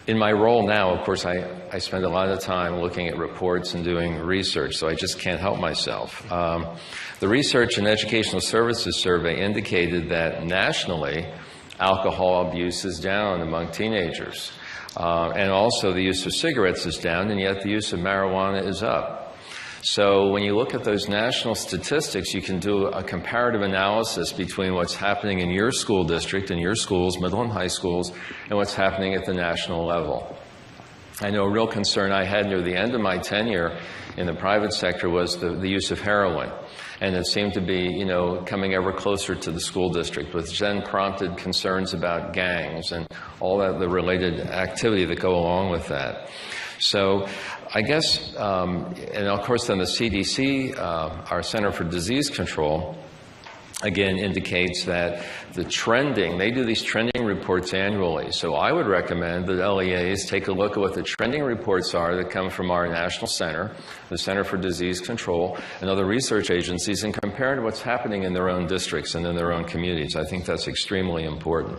In my role now, of course, I spend a lot of time looking at reports and doing research, so I just can't help myself. The Research and Educational Services Survey indicated that nationally, alcohol abuse is down among teenagers. And also the use of cigarettes is down, and yet the use of marijuana is up. So when you look at those national statistics, you can do a comparative analysis between what's happening in your school district, in your schools, middle and high schools, and what's happening at the national level. I know a real concern I had near the end of my tenure in the private sector was the use of heroin. And it seemed to be, you know, coming ever closer to the school district, which then prompted concerns about gangs and all that, the related activity that go along with that. So I guess, and of course then the CDC, our Center for Disease Control, again indicates that the trending, they do these trending reports annually. So I would recommend that LEAs take a look at what the trending reports are that come from our national center, the Center for Disease Control, and other research agencies, and compare it to what's happening in their own districts and in their own communities. I think that's extremely important.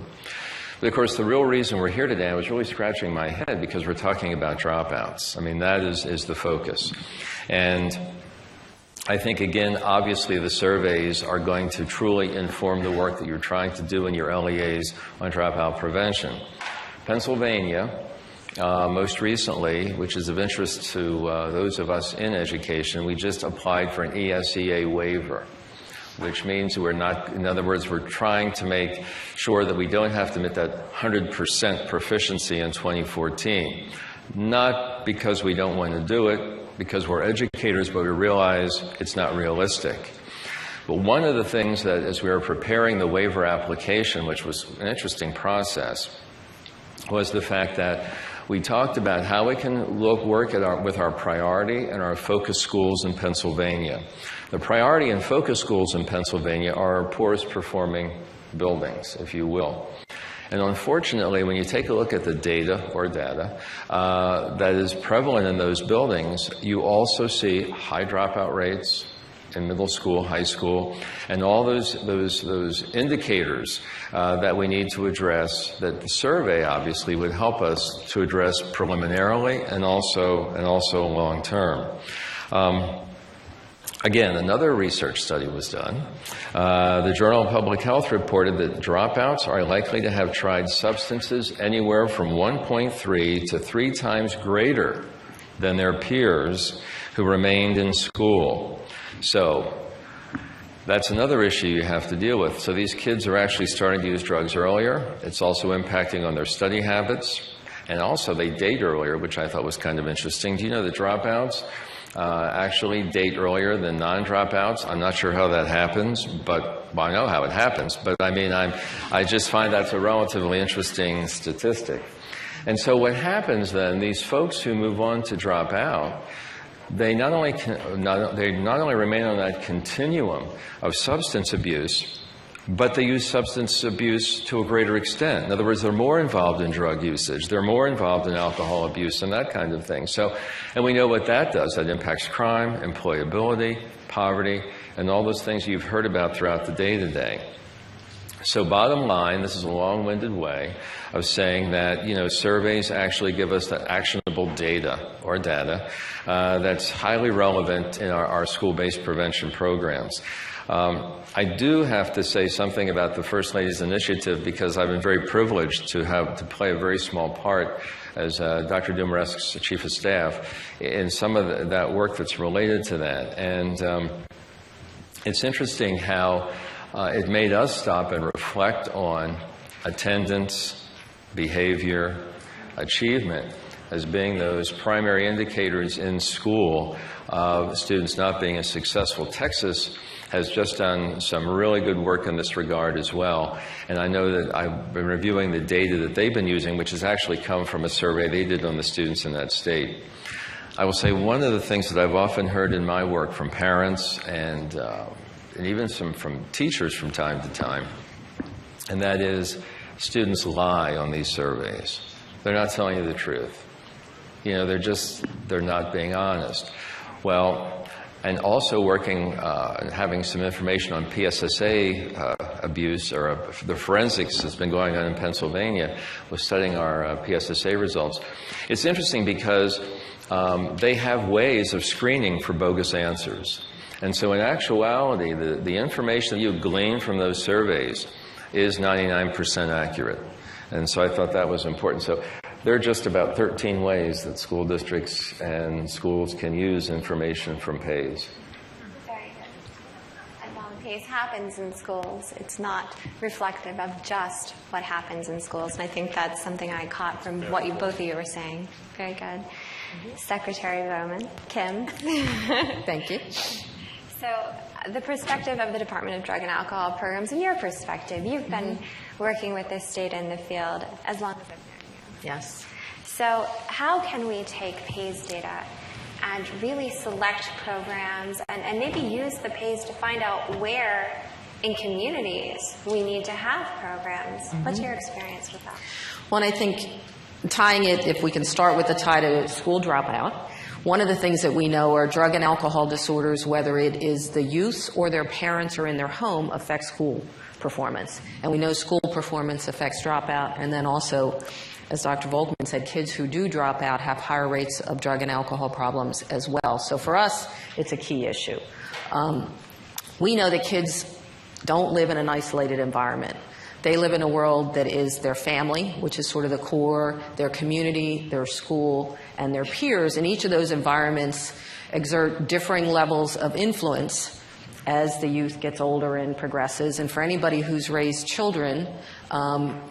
But of course, the real reason we're here today, I was really scratching my head because we're talking about dropouts. I mean, that is the focus. And I think, again, obviously the surveys are going to truly inform the work that you're trying to do in your LEAs on dropout prevention. Pennsylvania, most recently, which is of interest to those of us in education, we just applied for an ESEA waiver, which means we're not, in other words, we're trying to make sure that we don't have to meet that 100% proficiency in 2014. Not because we don't want to do it, because we're educators, but we realize it's not realistic. But one of the things that, as we were preparing the waiver application, which was an interesting process, was the fact that we talked about how we can work with our priority and our focus schools in Pennsylvania. The priority and focus schools in Pennsylvania are our poorest performing buildings, if you will. And unfortunately, when you take a look at the data that is prevalent in those buildings, you also see high dropout rates in middle school, high school, and all those indicators that we need to address, that the survey obviously would help us to address preliminarily and also long term. Again, another research study was done. The Journal of Public Health reported that dropouts are likely to have tried substances anywhere from 1.3 to 3 times greater than their peers who remained in school. So that's another issue you have to deal with. So these kids are actually starting to use drugs earlier. It's also impacting on their study habits. And also they date earlier, which I thought was kind of interesting. Do you know that dropouts actually date earlier than non-dropouts? I'm not sure how that happens, but well, I know how it happens. But I mean, I just find that's a relatively interesting statistic. And so what happens then, these folks who move on to drop out, they not only remain on that continuum of substance abuse, but they use substance abuse to a greater extent. In other words, they're more involved in drug usage, they're more involved in alcohol abuse and that kind of thing. So, and we know what that does. That impacts crime, employability, poverty, and all those things you've heard about throughout the day today. So bottom line, this is a long-winded way of saying that, surveys actually give us that actionable data that's highly relevant in our school-based prevention programs. I do have to say something about the First Lady's initiative because I've been very privileged to play a very small part as Dr. Dumaresque's Chief of Staff in some of that work that's related to that. And it's interesting how it made us stop and reflect on attendance, behavior, achievement as being those primary indicators in school of students not being as successful. Texas has just done some really good work in this regard as well. And I know that I've been reviewing the data that they've been using, which has actually come from a survey they did on the students in that state. I will say one of the things that I've often heard in my work from parents and even from teachers from time to time, and that is students lie on these surveys. They're not telling you the truth. They're not being honest. Well, and also working and having some information on PSSA abuse, or the forensics that's been going on in Pennsylvania with studying our PSSA results. It's interesting because they have ways of screening for bogus answers. And so in actuality, the information that you glean from those surveys is 99% accurate. And so I thought that was important. So there are just about 13 ways that school districts and schools can use information from PAYS. Very good. And while the PAYS happens in schools, it's not reflective of just what happens in schools. And I think that's something I caught from what both of you were saying. Very good. Secretary Bowman. Kim. Thank you. So the perspective of the Department of Drug and Alcohol Programs, and your perspective, you've been working with this data in the field as long as I've known you. Yes. So how can we take PAYS data and really select programs and maybe use the PAYS to find out where in communities we need to have programs? What's your experience with that? Well, and I think tying it, if we can start with the tie to school dropout, one of the things that we know are drug and alcohol disorders, whether it is the youth or their parents or in their home, affect school performance. And we know school performance affects dropout, and then also, as Dr. Volkman said, kids who do drop out have higher rates of drug and alcohol problems as well. So for us, it's a key issue. We know that kids don't live in an isolated environment. They live in a world that is their family, which is sort of the core, their community, their school, and their peers. And each of those environments exert differing levels of influence as the youth gets older and progresses. And for anybody who's raised children,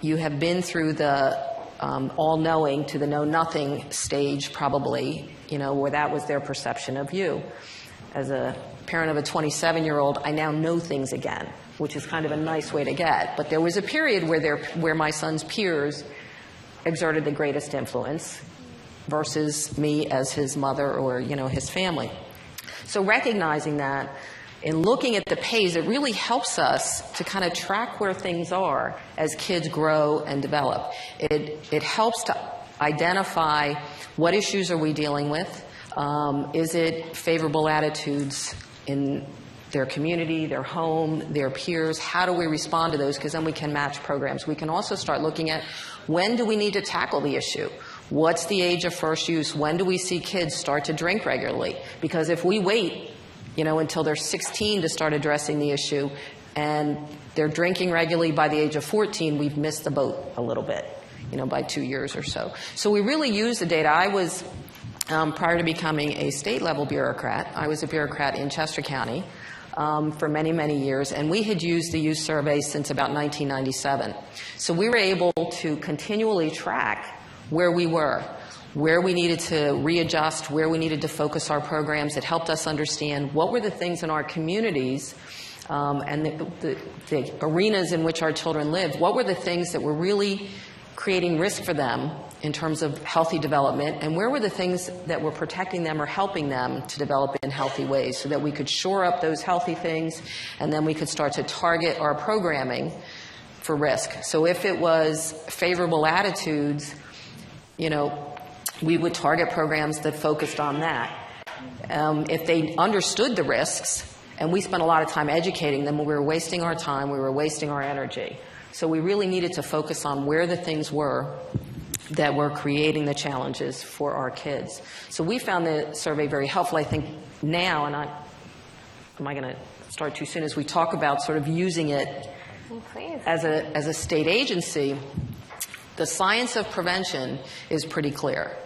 you have been through the all-knowing to the know-nothing stage probably, where that was their perception of you. As a parent of a 27-year-old, I now know things again, which is kind of a nice way to get. But there was a period where my son's peers exerted the greatest influence versus me as his mother or, his family. So recognizing that, in looking at the PAYS, it really helps us to kind of track where things are as kids grow and develop. It helps to identify what issues are we dealing with. Is it favorable attitudes in their community, their home, their peers? How do we respond to those? Because then we can match programs. We can also start looking at when do we need to tackle the issue? What's the age of first use? When do we see kids start to drink regularly? Because if we wait until they're 16 to start addressing the issue, and they're drinking regularly by the age of 14, we've missed the boat a little bit, by 2 years or so. So we really use the data. I was, prior to becoming a state-level bureaucrat, I was a bureaucrat in Chester County for many, many years, and we had used the youth survey since about 1997. So we were able to continually track where we were, where we needed to readjust, where we needed to focus our programs. It helped us understand what were the things in our communities and the arenas in which our children lived. What were the things that were really creating risk for them in terms of healthy development, and where were the things that were protecting them or helping them to develop in healthy ways, so that we could shore up those healthy things, and then we could start to target our programming for risk. So if it was favorable attitudes, we would target programs that focused on that. If they understood the risks, and we spent a lot of time educating them, we were wasting our time, we were wasting our energy. So we really needed to focus on where the things were that were creating the challenges for our kids. So we found the survey very helpful. I think now, and am I going to start too soon, as we talk about sort of using it as a state agency, the science of prevention is pretty clear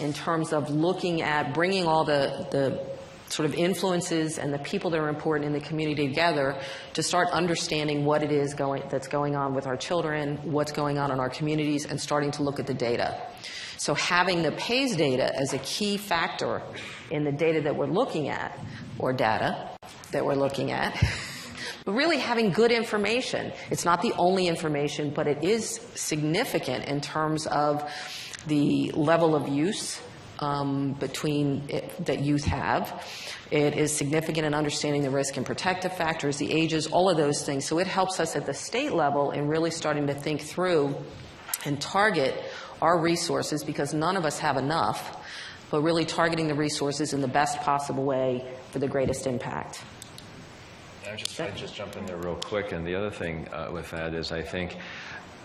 in terms of looking at bringing all the sort of influences and the people that are important in the community together to start understanding what it is that's going on with our children, what's going on in our communities, and starting to look at the data. So having the PAYS data as a key factor in the data that we're looking at, or data that we're looking at, but really having good information. It's not the only information, but it is significant in terms of the level of use that youth have. It is significant in understanding the risk and protective factors, the ages, all of those things. So it helps us at the state level in really starting to think through and target our resources, because none of us have enough, but really targeting the resources in the best possible way for the greatest impact. I'd just jump in there real quick. And the other thing with that is, I think,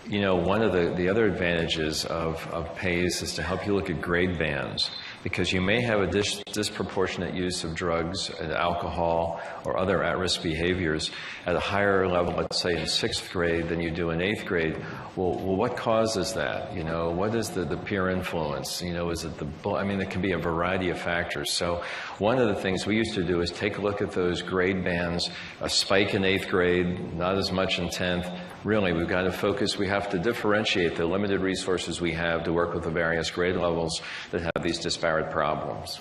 one of the other advantages of PAYS is to help you look at grade bands, because you may have a disproportionate use of drugs and alcohol or other at-risk behaviors at a higher level, let's say in 6th grade, than you do in 8th grade. Well, what causes that? What is the peer influence? Is it it can be a variety of factors. So one of the things we used to do is take a look at those grade bands, a spike in 8th grade, not as much in 10th. Really, we've got to focus, we have to differentiate the limited resources we have to work with the various grade levels that have these disparate problems.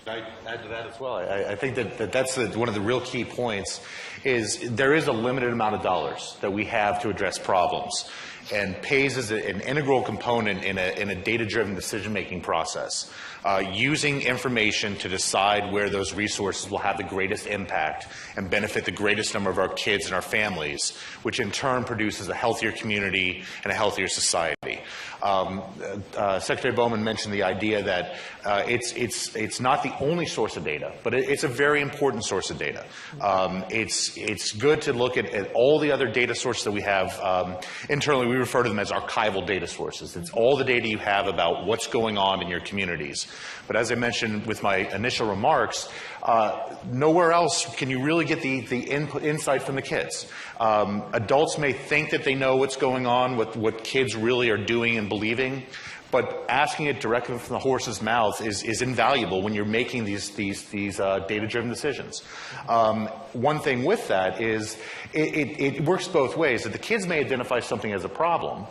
I add to that as well? I think that's one of the real key points is there is a limited amount of dollars that we have to address problems. And PAYS is an integral component in a data-driven decision-making process, using information to decide where those resources will have the greatest impact and benefit the greatest number of our kids and our families, which in turn produces a healthier community and a healthier society. Secretary Bowman mentioned the idea that it's not the only source of data, but it's a very important source of data. It's good to look at all the other data sources that we have. Internally, we refer to them as archival data sources. It's all the data you have about what's going on in your communities. But as I mentioned with my initial remarks, nowhere else can you really get the insight from the kids. Adults may think that they know what's going on, what kids really are doing and believing, but asking it directly from the horse's mouth is invaluable when you're making these data-driven decisions. One thing with that is it works both ways. That the kids may identify something as a problem,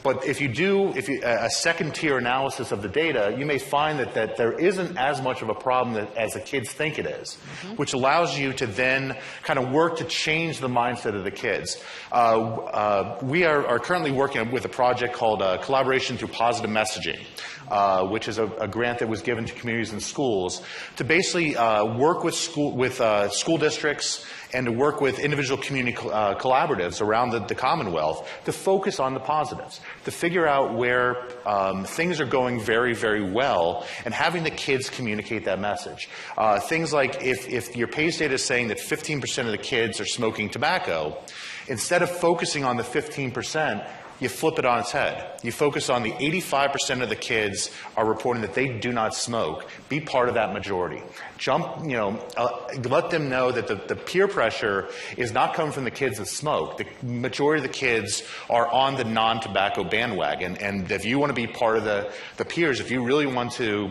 but if you do a second-tier analysis of the data, you may find that there isn't as much of a problem as the kids think it is, which allows you to then kind of work to change the mindset of the kids. We are currently working with a project called Collaboration Through Positive Messaging, which is a grant that was given to communities and schools to basically work with school districts and to work with individual community collaboratives around the Commonwealth to focus on the positives, to figure out where things are going very, very well, and having the kids communicate that message. Things like if your PAYS data is saying that 15% of the kids are smoking tobacco, instead of focusing on the 15%, you flip it on its head. You focus on the 85% of the kids are reporting that they do not smoke. Be part of that majority. Let them know that the peer pressure is not coming from the kids that smoke. The majority of the kids are on the non-tobacco bandwagon. And if you want to be part of the peers, if you really want to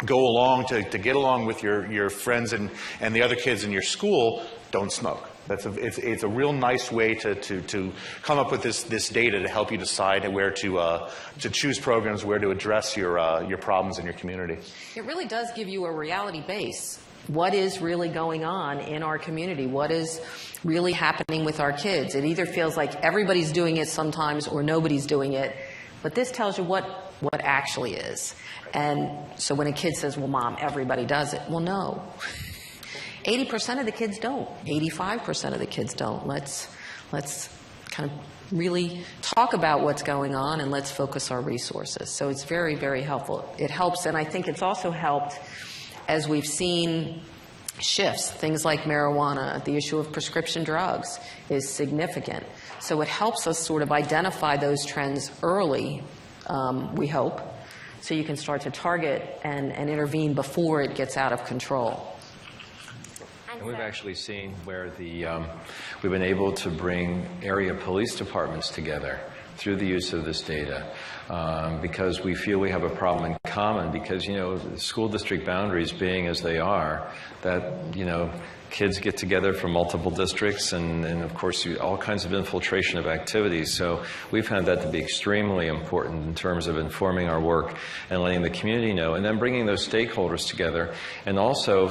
go along to get along with your friends and the other kids in your school, don't smoke. It's a real nice way to come up with this data to help you decide where to choose programs, where to address your problems in your community. It really does give you a reality base. What is really going on in our community? What is really happening with our kids? It either feels like everybody's doing it sometimes or nobody's doing it, but this tells you what actually is. And so when a kid says, well, Mom, everybody does it. Well, no. 80% of the kids don't. 85% of the kids don't. Let's kind of really talk about what's going on and let's focus our resources. So it's very, very helpful. It helps, and I think it's also helped as we've seen shifts. Things like marijuana, the issue of prescription drugs is significant. So it helps us sort of identify those trends early, we hope, so you can start to target and intervene before it gets out of control. And we've actually seen where we've been able to bring area police departments together through the use of this data because we feel we have a problem in common because, school district boundaries being as they are, that, kids get together from multiple districts and of course, all kinds of infiltration of activities. So we've found that to be extremely important in terms of informing our work and letting the community know, and then bringing those stakeholders together, and also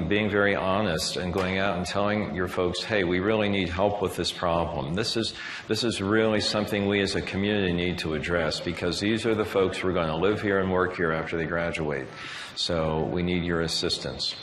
being very honest and going out and telling your folks, hey, we really need help with this problem. This is really something we as a community need to address because these are the folks who are going to live here and work here after they graduate. So we need your assistance.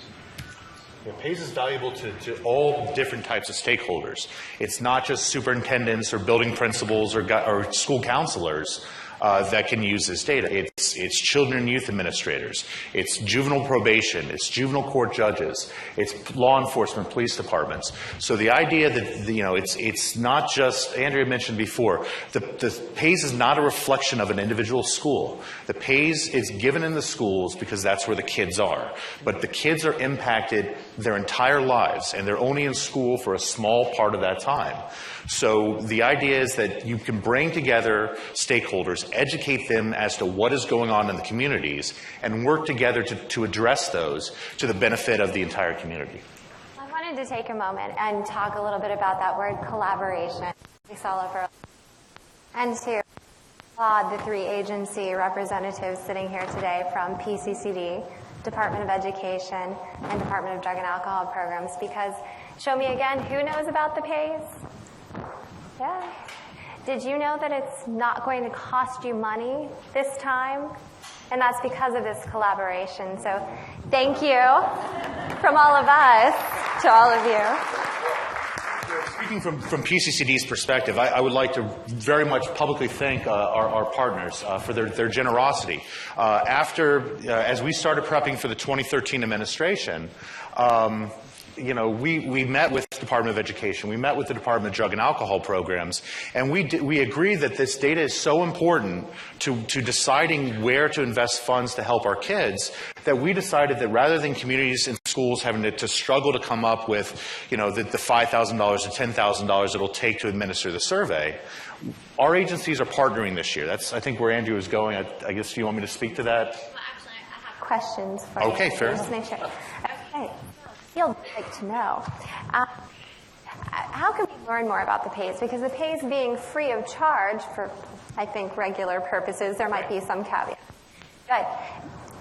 PAYS is valuable to all different types of stakeholders. It's not just superintendents or building principals or school counselors that can use this data. It's children and youth administrators. It's juvenile probation. It's juvenile court judges. It's law enforcement, police departments. So the idea that, it's not just, Andrea mentioned before, the PAYS is not a reflection of an individual school. The PAYS is given in the schools because that's where the kids are. But the kids are impacted their entire lives, and they're only in school for a small part of that time. So the idea is that you can bring together stakeholders, educate them as to what is going on in the communities, and work together to address those to the benefit of the entire community. I wanted to take a moment and talk a little bit about that word collaboration. We saw it for, and to applaud the three agency representatives sitting here today from PCCD, Department of Education, and Department of Drug and Alcohol Programs, because, show me again, who knows about the PAYS? Yeah. Did you know that it's not going to cost you money this time? And that's because of this collaboration. So thank you from all of us to all of you. Speaking from PCCD's perspective, I would like to very much publicly thank our partners for their generosity. As we started prepping for the 2013 administration, we met with the Department of Education, we met with the Department of Drug and Alcohol Programs, and we agreed that this data is so important to deciding where to invest funds to help our kids, that we decided that rather than communities and schools having to struggle to come up with, the $5,000 to $10,000 it'll take to administer the survey, our agencies are partnering this year. That's, I think, where Andrew is going. I guess, do you want me to speak to that? Well, actually, I have questions for you. Okay, fair. Just make sure. Okay. You'll like to know. How can we learn more about the PAYS? Because the PAYS being free of charge for, I think, regular purposes, there might be some caveats. But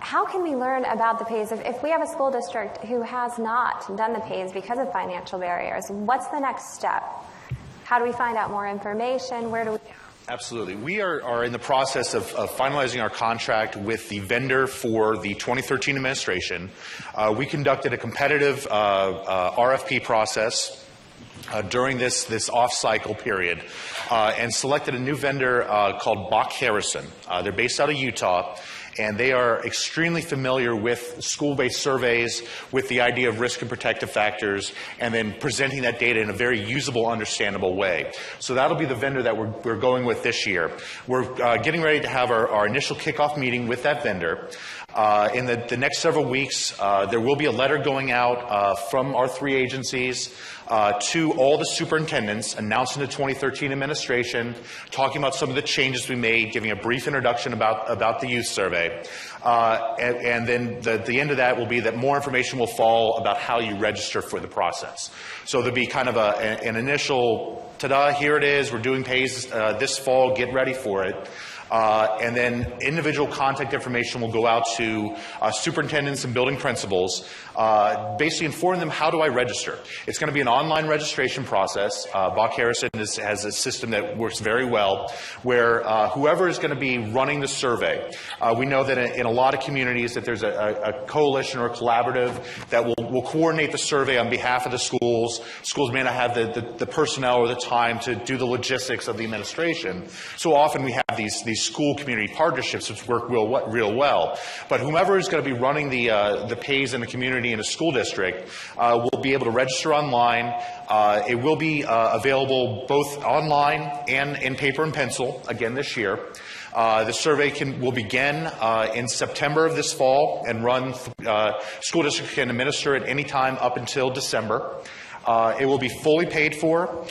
how can we learn about the PAYS? If we have a school district who has not done the PAYS because of financial barriers, what's the next step? How do we find out more information? Where do we go? Absolutely. We are in the process of finalizing our contract with the vendor for the 2013 administration. We conducted a competitive RFP process during this off-cycle period and selected a new vendor called Harrisburg. They're based out of Utah, and they are extremely familiar with school-based surveys, with the idea of risk and protective factors, and then presenting that data in a very usable, understandable way. So that'll be the vendor that we're going with this year. We're getting ready to have our initial kickoff meeting with that vendor. In the next several weeks, there will be a letter going out from our three agencies to all the superintendents announcing the 2013 administration, talking about some of the changes we made, giving a brief introduction about the youth survey. And then the end of that will be that more information will fall about how you register for the process. So there'll be kind of an initial, ta-da, here it is, we're doing PAYS this fall, get ready for it. And then individual contact information will go out to superintendents and building principals, basically informing them, how do I register? It's going to be an online registration process. Harrisburg has a system that works very well, where whoever is going to be running the survey, we know that in a lot of communities that there's a coalition or a collaborative that will coordinate the survey on behalf of the schools. Schools may not have the personnel or the time to do the logistics of the administration. So often we have these school community partnerships which work real well. But whomever is going to be running the PAYS in the community in a school district will be able to register online. It will be available both online and in paper and pencil again this year. The survey will begin in September of this fall and run. School districts can administer it any time up until December. It will be fully paid for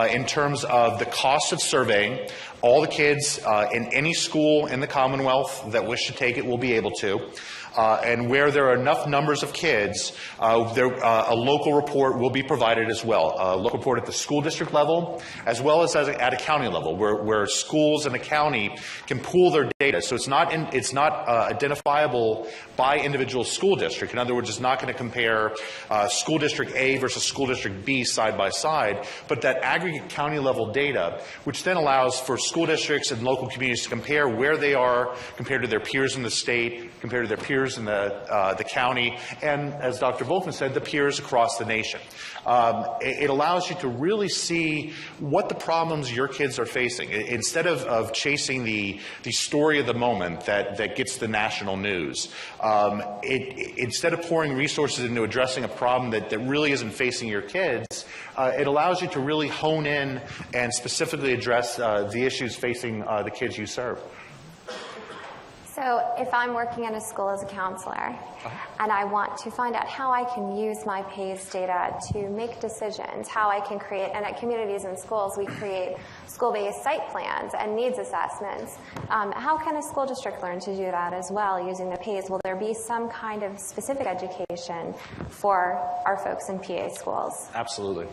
in terms of the cost of surveying. All the kids in any school in the Commonwealth that wish to take it will be able to. And where there are enough numbers of kids, a local report will be provided as well. A local report at the school district level, as well as at a county level, where schools in the county can pool their data. So it's not identifiable by individual school district. In other words, it's not going to compare school district A versus school district B side by side, but that aggregate county level data, which then allows for school districts and local communities to compare where they are compared to their peers in the state, compared to their peers in the county, and as Dr. Volkman said, the peers across the nation. It allows you to really see what the problems your kids are facing. Instead of chasing the story of the moment that gets the national news, instead of pouring resources into addressing a problem that really isn't facing your kids, it allows you to really hone in and specifically address the issues facing the kids you serve. So if I'm working in a school as a counselor and I want to find out how I can use my PAYS data to make decisions, how I can create, and at communities and schools we create school-based site plans and needs assessments, how can a school district learn to do that as well using the PAYS? Will there be some kind of specific education for our folks in PA schools? Absolutely.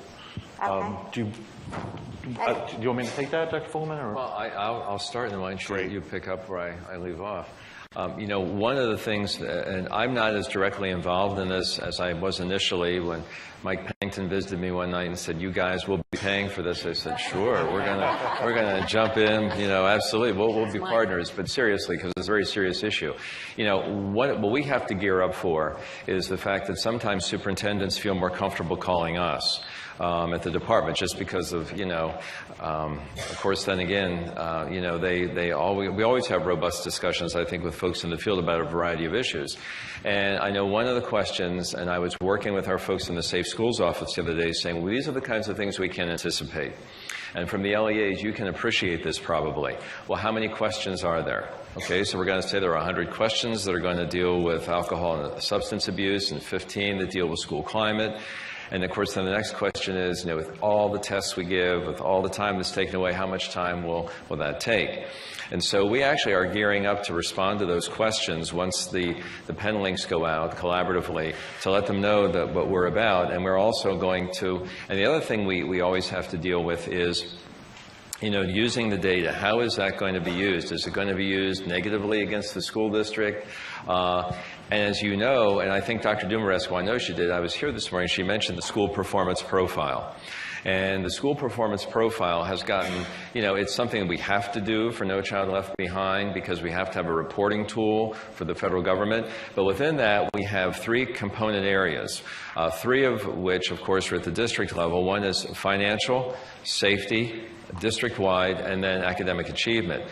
Okay. Do you want me to take that, Dr. Fullman? Or? Well, I'll start, and why don't you pick up where I leave off. You know, one of the things, and I'm not as directly involved in this as I was initially when Mike Pennington visited me one night and said, "You guys will be paying for this." I said, "Sure, we're gonna jump in. You know, absolutely, we'll be partners." But seriously, because it's a very serious issue. You know, what we have to gear up for is the fact that sometimes superintendents feel more comfortable calling us. At the department, just because of, you know, of course, then again, you know, we always have robust discussions, I think, with folks in the field about a variety of issues. And I know one of the questions, and I was working with our folks in the Safe Schools office the other day saying, well, these are the kinds of things we can anticipate. And from the LEAs, you can appreciate this probably. Well, how many questions are there? Okay, so we're going to say there are 100 questions that are going to deal with alcohol and substance abuse and 15 that deal with school climate. And of course, then the next question is, you know, with all the tests we give, with all the time that's taken away, how much time will that take? And so we actually are gearing up to respond to those questions once the pen links go out collaboratively to let them know that what we're about. And we're also going to, and the other thing we always have to deal with is, you know, using the data. How is that going to be used? Is it going to be used negatively against the school district? And as you know, and I think Dr. Dumarescu, I know she did, I was here this morning, she mentioned the school performance profile. And the school performance profile has gotten, you know, it's something we have to do for No Child Left Behind because we have to have a reporting tool for the federal government. But within that, we have 3 component areas, 3 of which, of course, are at the district level. One is financial, safety, district-wide, and then academic achievement.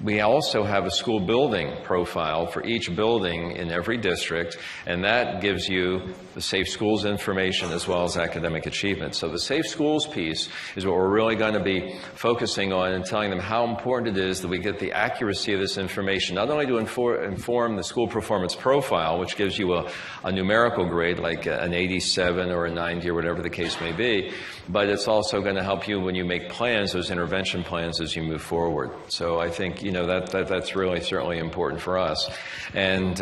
We also have a school building profile for each building in every district, and that gives you the safe schools information as well as academic achievement. So the safe schools piece is what we're really going to be focusing on and telling them how important it is that we get the accuracy of this information, not only to inform the school performance profile, which gives you a numerical grade like an 87 or a 90 or whatever the case may be, but it's also going to help you when you make plans, those intervention plans as you move forward. So I think, you know, that's really certainly important for us. And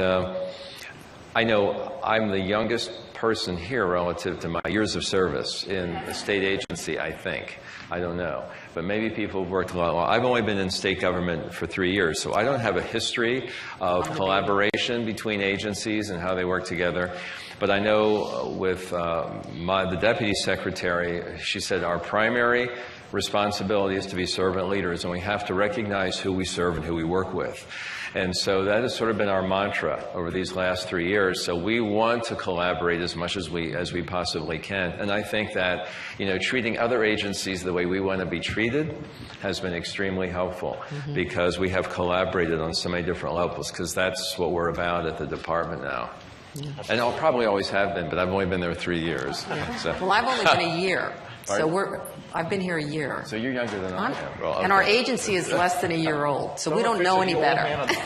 I know I'm the youngest person here relative to my years of service in a state agency, I think. I don't know. But maybe people have worked a lot. Well, I've only been in state government for 3 years, so I don't have a history of collaboration between agencies and how they work together. But I know with the deputy secretary, she said our primary responsibility is to be servant leaders, and we have to recognize who we serve and who we work with. And so that has sort of been our mantra over these last 3 years. So we want to collaborate as much as we possibly can. And I think that, you know, treating other agencies the way we want to be treated has been extremely helpful because we have collaborated on so many different levels, because that's what we're about at the department now. Yeah. And I'll probably always have been, but I've only been there 3 years. Yeah. So. Well, I've only been a year. So I've been here a year. So you're younger than I am. Well, okay. And our agency is less than a year old, so we don't know any better.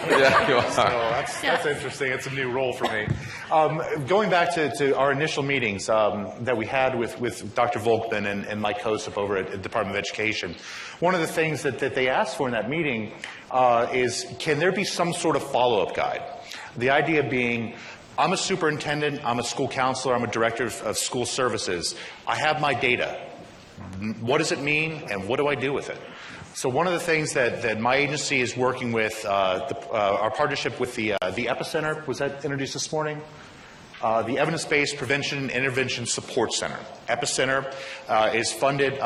Yeah, you are. So that's interesting. It's a new role for me. Going back to our initial meetings that we had with Dr. Volkman and Mike Kosip over at the Department of Education, one of the things that they asked for in that meeting is, can there be some sort of follow-up guide? The idea being, I'm a superintendent, I'm a school counselor, I'm a director of school services. I have my data. What does it mean, and what do I do with it? So one of the things that my agency is working with, our partnership with the Epicenter, was that introduced this morning? The Evidence-Based Prevention and Intervention Support Center. Epicenter is funded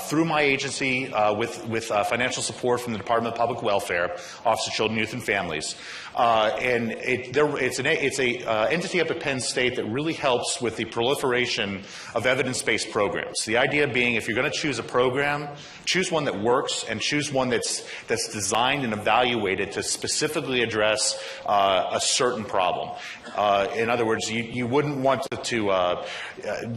through my agency with financial support from the Department of Public Welfare, Office of Children, Youth, and Families. And it's an entity up at Penn State that really helps with the proliferation of evidence-based programs. The idea being, if you're going to choose a program, choose one that works and choose one that's designed and evaluated to specifically address a certain problem. In other words, you wouldn't want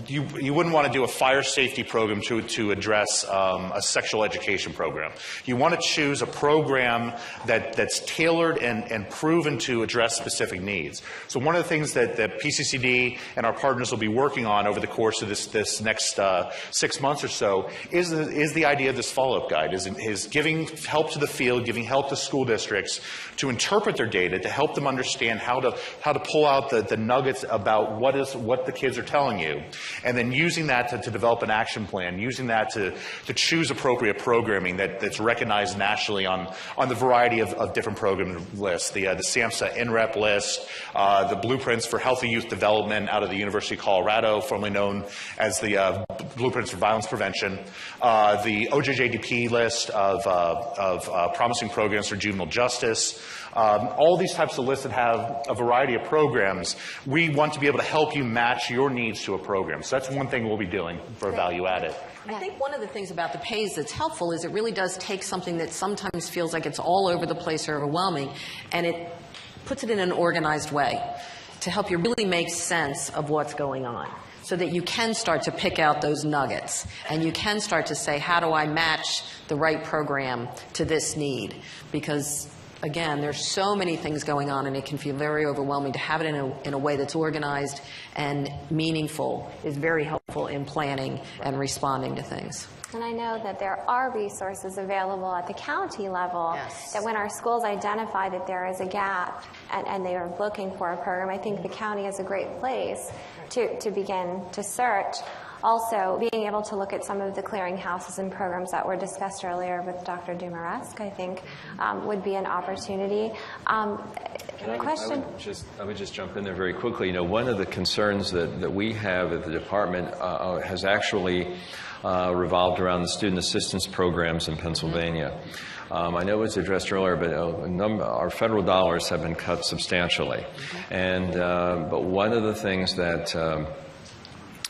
you wouldn't want to do a fire safety program to address a sexual education program. You want to choose a program that's tailored and proven to address specific needs. So one of the things that PCCD and our partners will be working on over the course of this next 6 months or so is the idea of this follow-up guide, is giving help to the field, giving help to school districts to interpret their data, to help them understand how to pull out the nuggets about what the kids are telling you, and then using that to develop an action plan, using that that to choose appropriate programming that's recognized nationally on the variety of different program lists. The SAMHSA NREP list, the Blueprints for Healthy Youth Development out of the University of Colorado, formerly known as the Blueprints for Violence Prevention, the OJJDP list of promising programs for juvenile justice. All these types of lists that have a variety of programs, we want to be able to help you match your needs to a program. So that's one thing we'll be doing for Value Added. I think one of the things about the PAYS that's helpful is it really does take something that sometimes feels like it's all over the place or overwhelming, and it puts it in an organized way to help you really make sense of what's going on, so that you can start to pick out those nuggets and you can start to say, how do I match the right program to this need? Because again, there's so many things going on and it can feel very overwhelming. To have it in a way that's organized and meaningful is very helpful in planning and responding to things. And I know that there are resources available at the county level, yes, that when our schools identify that there is a gap and they are looking for a program, I think the county is a great place to begin to search. Also, being able to look at some of the clearinghouses and programs that were discussed earlier with Dr. Dumaresque, I think, would be an opportunity. Question? I would just jump in there very quickly. You know, one of the concerns that we have at the department has actually revolved around the student assistance programs in Pennsylvania. I know it was addressed earlier, but our federal dollars have been cut substantially. And but one of the things that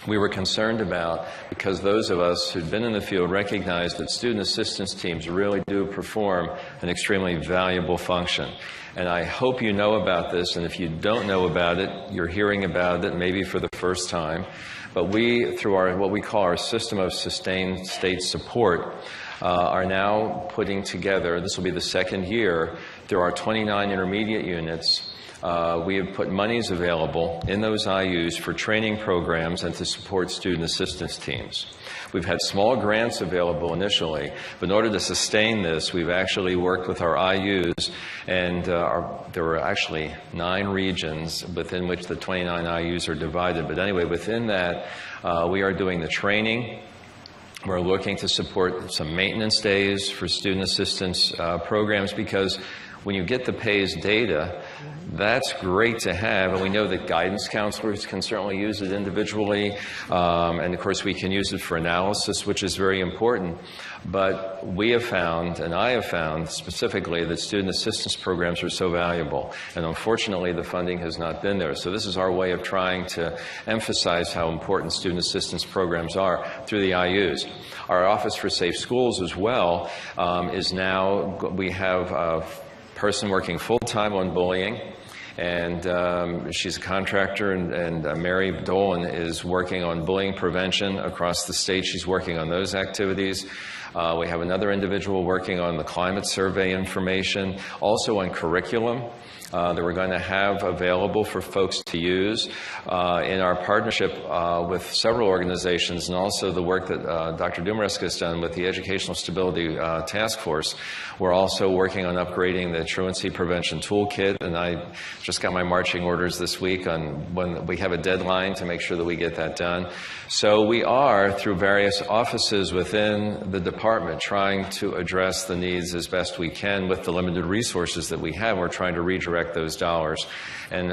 we were concerned about, because those of us who'd been in the field recognized that student assistance teams really do perform an extremely valuable function. And I hope you know about this, and if you don't know about it, you're hearing about it maybe for the first time. But we, through what we call our system of sustained state support, are now putting together, this will be the second year, there are 29 intermediate units. We have put monies available in those IUs for training programs and to support student assistance teams. We've had small grants available initially, but in order to sustain this, we've actually worked with our IUs, and there were actually 9 regions within which the 29 IUs are divided. But anyway, within that, we are doing the training. We're looking to support some maintenance days for student assistance programs, because when you get the PAYS data, that's great to have, and we know that guidance counselors can certainly use it individually, and of course we can use it for analysis, which is very important. But we have found, and I have found specifically, that student assistance programs are so valuable, and unfortunately the funding has not been there. So this is our way of trying to emphasize how important student assistance programs are through the IUs. Our Office for Safe Schools as well is now, we have a person working full-time on bullying, and she's a contractor, and Mary Dolan is working on bullying prevention across the state. She's working on those activities. We have another individual working on the climate survey information, also on curriculum that we're going to have available for folks to use in our partnership with several organizations, and also the work that Dr. Dumaresque has done with the Educational Stability Task Force. We're also working on upgrading the truancy prevention toolkit, and I just got my marching orders this week on when we have a deadline to make sure that we get that done. So we are, through various offices within the department, trying to address the needs as best we can with the limited resources that we have. We're trying to redirect those dollars. And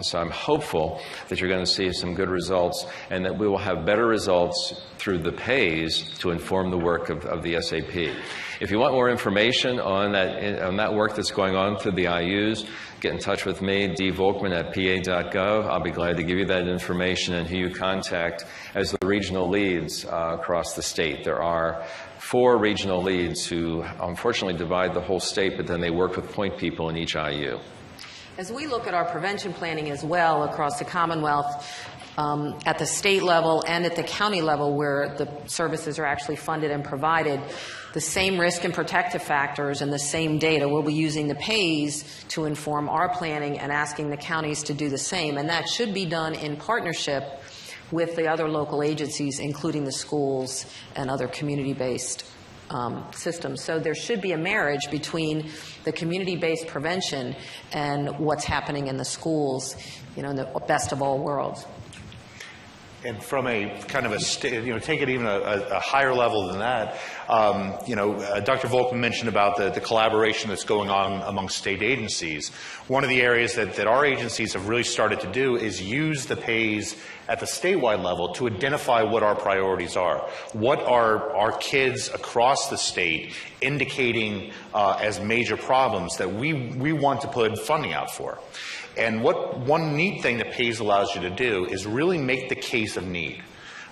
so I'm hopeful that you're going to see some good results, and that we will have better results through the PAYS to inform the work of the SAP. If you want more information on that work that's going on through the IUs, get in touch with me, dvolkman@pa.gov. I'll be glad to give you that information and who you contact as the regional leads across the state. There are 4 regional leads who unfortunately divide the whole state, but then they work with point people in each IU. As we look at our prevention planning as well across the Commonwealth, at the state level and at the county level where the services are actually funded and provided, the same risk and protective factors and the same data, we'll be using the PAYS to inform our planning and asking the counties to do the same. And that should be done in partnership with the other local agencies, including the schools and other community-based systems. So there should be a marriage between the community-based prevention and what's happening in the schools, you know, in the best of all worlds. And from a kind of a, take it even a higher level than that, Dr. Volkman mentioned about the collaboration that's going on among state agencies. One of the areas that our agencies have really started to do is use the PAYS at the statewide level to identify what our priorities are. What are our kids across the state indicating as major problems that we want to put funding out for? And one neat thing that PAYS allows you to do is really make the case of need.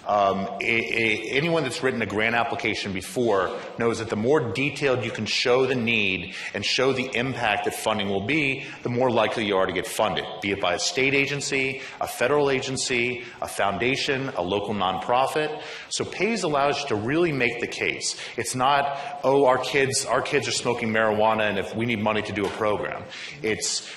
Anyone that's written a grant application before knows that the more detailed you can show the need and show the impact that funding will be, the more likely you are to get funded, be it by a state agency, a federal agency, a foundation, a local nonprofit. So PAYS allows you to really make the case. It's not, oh, our kids are smoking marijuana and if we need money to do a program. It's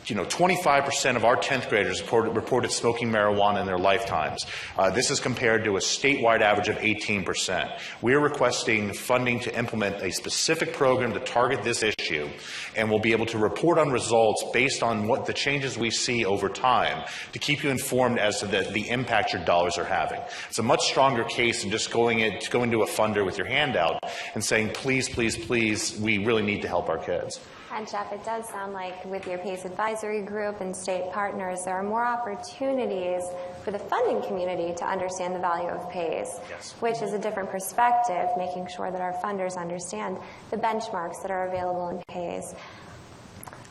25% of our 10th graders reported smoking marijuana in their lifetimes. This is compared to a statewide average of 18%. We're requesting funding to implement a specific program to target this issue, and we'll be able to report on results based on what the changes we see over time to keep you informed as to the impact your dollars are having. It's a much stronger case than just going to a funder with your hand out and saying, please, please, please, we really need to help our kids. And Jeff, it does sound like with your PAYS advisory group and state partners, there are more opportunities for the funding community to understand the value of PAYS, yes, which is a different perspective, making sure that our funders understand the benchmarks that are available in PAYS.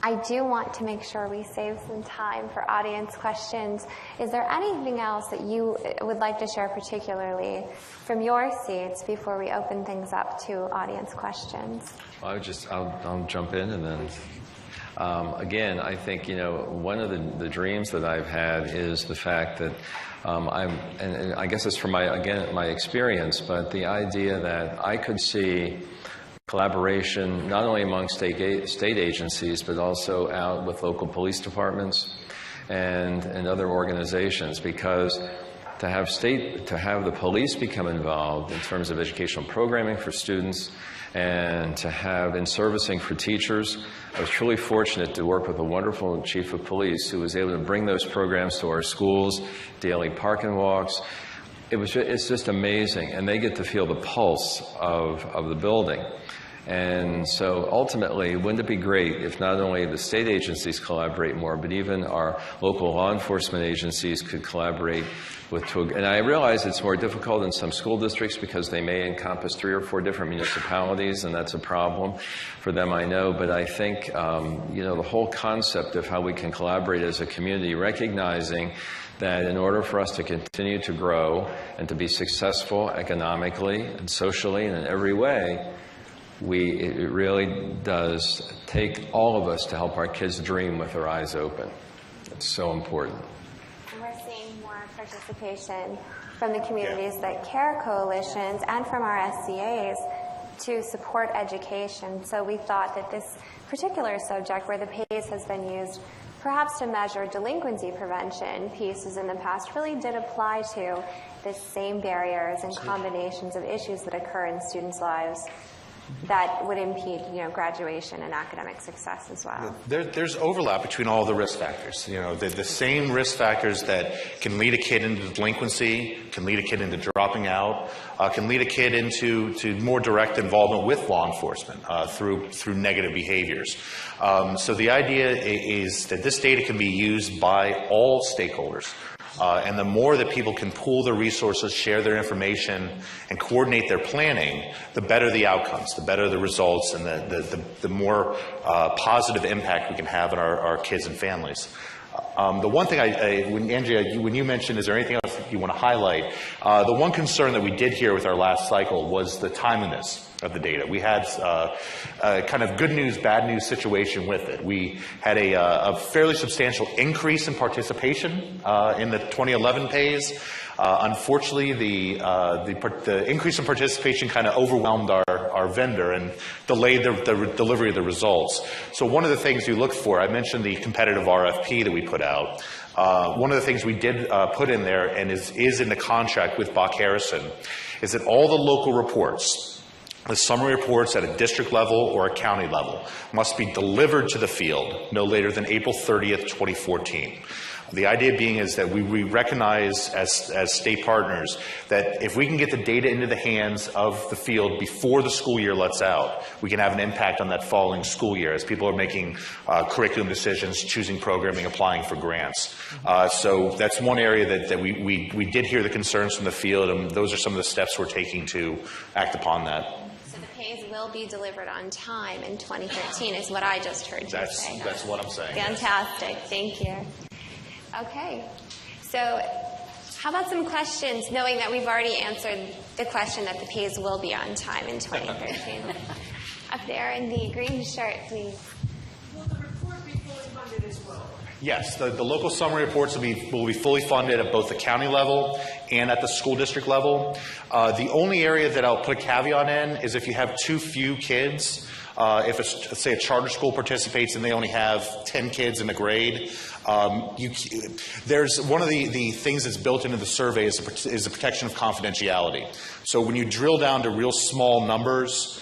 I do want to make sure we save some time for audience questions. Is there anything else that you would like to share particularly from your seats before we open things up to audience questions? I'll jump in and then, again, I think, one of the dreams that I've had is the fact that and I guess it's from my experience, but the idea that I could see collaboration not only among state agencies, but also out with local police departments and other organizations, because to have the police become involved in terms of educational programming for students and to have in servicing for teachers. I was truly fortunate to work with a wonderful chief of police who was able to bring those programs to our schools, daily park and walks. It's just amazing, and they get to feel the pulse of the building. And so ultimately, wouldn't it be great if not only the state agencies collaborate more, but even our local law enforcement agencies could collaborate and I realize it's more difficult in some school districts because they may encompass 3 or 4 different municipalities, and that's a problem for them, I know. But I think, the whole concept of how we can collaborate as a community, recognizing that in order for us to continue to grow and to be successful economically and socially and in every way, it really does take all of us to help our kids dream with their eyes open. It's so important. And we're seeing more participation from the communities that care coalitions and from our SCAs to support education. So we thought that this particular subject, where the PAYS has been used perhaps to measure delinquency prevention pieces in the past, really did apply to the same barriers and combinations of issues that occur in students' lives that would impede, graduation and academic success as well. There's overlap between all the risk factors. The same risk factors that can lead a kid into delinquency, can lead a kid into dropping out, can lead a kid into more direct involvement with law enforcement through negative behaviors. So the idea is that this data can be used by all stakeholders. And the more that people can pool their resources, share their information, and coordinate their planning, the better the outcomes, the better the results, and the more positive impact we can have on our kids and families. The one thing Andrea, when you mentioned, is there anything else you want to highlight? The one concern that we did hear with our last cycle was the timeliness of the data. We had a kind of good news, bad news situation with it. We had a fairly substantial increase in participation in the 2011 PAYS. Unfortunately, the increase in participation kind of overwhelmed our vendor and delayed the delivery of the results. So one of the things we look for, I mentioned the competitive RFP that we put out. One of the things we did put in there, and is in the contract with Bach Harrison, is that all the local reports, the summary reports at a district level or a county level, must be delivered to the field no later than April 30th, 2014. The idea being is that we recognize as state partners that if we can get the data into the hands of the field before the school year lets out, we can have an impact on that following school year as people are making curriculum decisions, choosing programming, applying for grants. So that's one area that we did hear the concerns from the field, and those are some of the steps we're taking to act upon that. So the pays will be delivered on time in 2013 is what I just heard you say. That's what I'm saying. Fantastic. Thank you. Okay. So how about some questions, knowing that we've already answered the question that the pays will be on time in 2013? Up there in the green shirt, please. Will the report be fully funded as well? Yes, the local summary reports will be fully funded at both the county level and at the school district level. The only area that I'll put a caveat in is if you have too few kids. If let's say a charter school participates and they only have 10 kids in a grade, there's one of the things that's built into the survey is the protection of confidentiality. So when you drill down to real small numbers,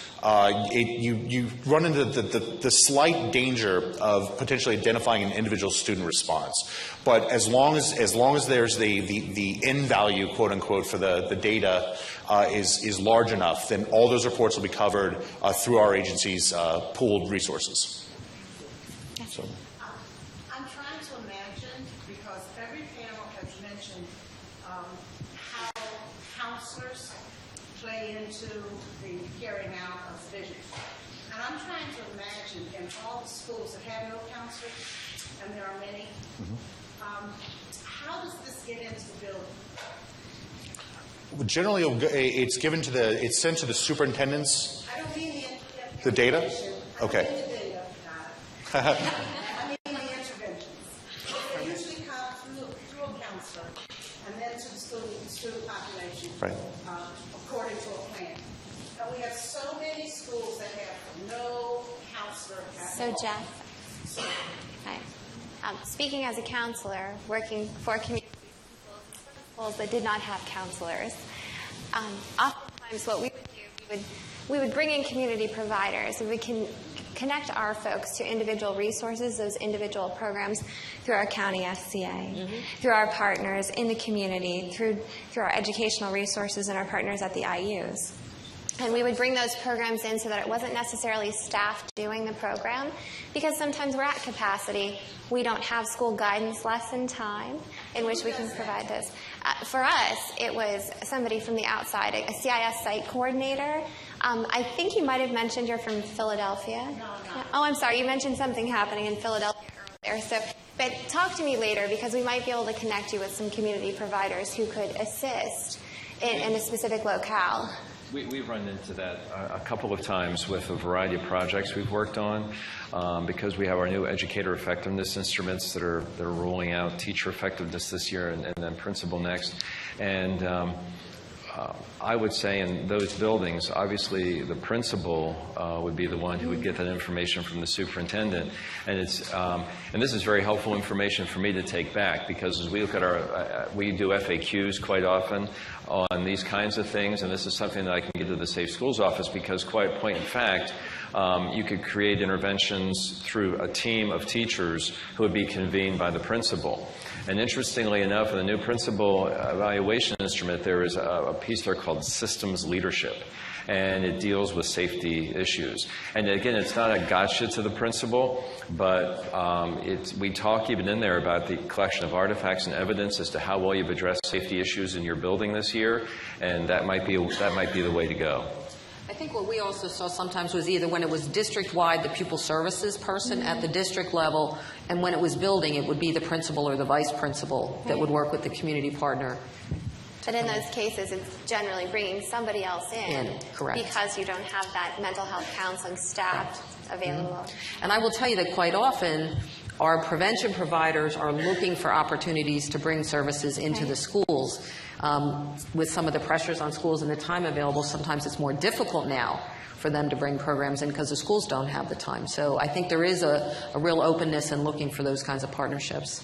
you run into the slight danger of potentially identifying an individual student response. But as long as there's the end value, quote unquote, for the data is large enough, then all those reports will be covered through our agency's pooled resources. So. I'm trying to imagine, because every panel has mentioned how counselors play into the carrying out of vision. And I'm trying to imagine in all the schools that have no counselors, and there are many, how does this get into the building? Generally, it's sent to the superintendents. I don't mean the data. Okay. I mean the data. I mean the interventions. They usually come through a counselor and then to the student population, Right. According to a plan. And we have so many schools that have no counselor at So all. Jeff, hi. Speaking as a counselor, working for community schools that did not have counselors, oftentimes what we would do, we would bring in community providers. We would connect our folks to individual resources, those individual programs, through our county SCA, through our partners in the community, through our educational resources and our partners at the IUs. And we would bring those programs in so that it wasn't necessarily staff doing the program, because sometimes we're at capacity. We don't have school guidance lesson time in which we can provide this. For us, it was somebody from the outside, a CIS site coordinator. I think you might have mentioned you're from Philadelphia. No. Oh, I'm sorry. You mentioned something happening in Philadelphia earlier. But talk to me later, because we might be able to connect you with some community providers who could assist in a specific locale. We've run into that a couple of times with a variety of projects we've worked on because we have our new educator effectiveness instruments that are rolling out teacher effectiveness this year and then principal next. And I would say in those buildings, obviously the principal would be the one who would get that information from the superintendent. And and this is very helpful information for me to take back, because as we look at we do FAQs quite often on these kinds of things, and this is something that I can give to the Safe Schools office, because quite point in fact, you could create interventions through a team of teachers who would be convened by the principal. And interestingly enough, in the new principal evaluation instrument, there is a piece there called systems leadership, and it deals with safety issues. And again, it's not a gotcha to the principal, but we talk even in there about the collection of artifacts and evidence as to how well you've addressed safety issues in your building this year, and that might be the way to go. I think what we also saw sometimes was either when it was district-wide, the pupil services person at the district level, and when it was building, it would be the principal or the vice principal that would work with the community partner. But in those cases, it's generally bringing somebody else in, correct. Because you don't have that mental health counseling staff available. And I will tell you that quite often, our prevention providers are looking for opportunities to bring services into the schools. With some of the pressures on schools and the time available, sometimes it's more difficult now for them to bring programs in because the schools don't have the time. So I think there is a real openness in looking for those kinds of partnerships.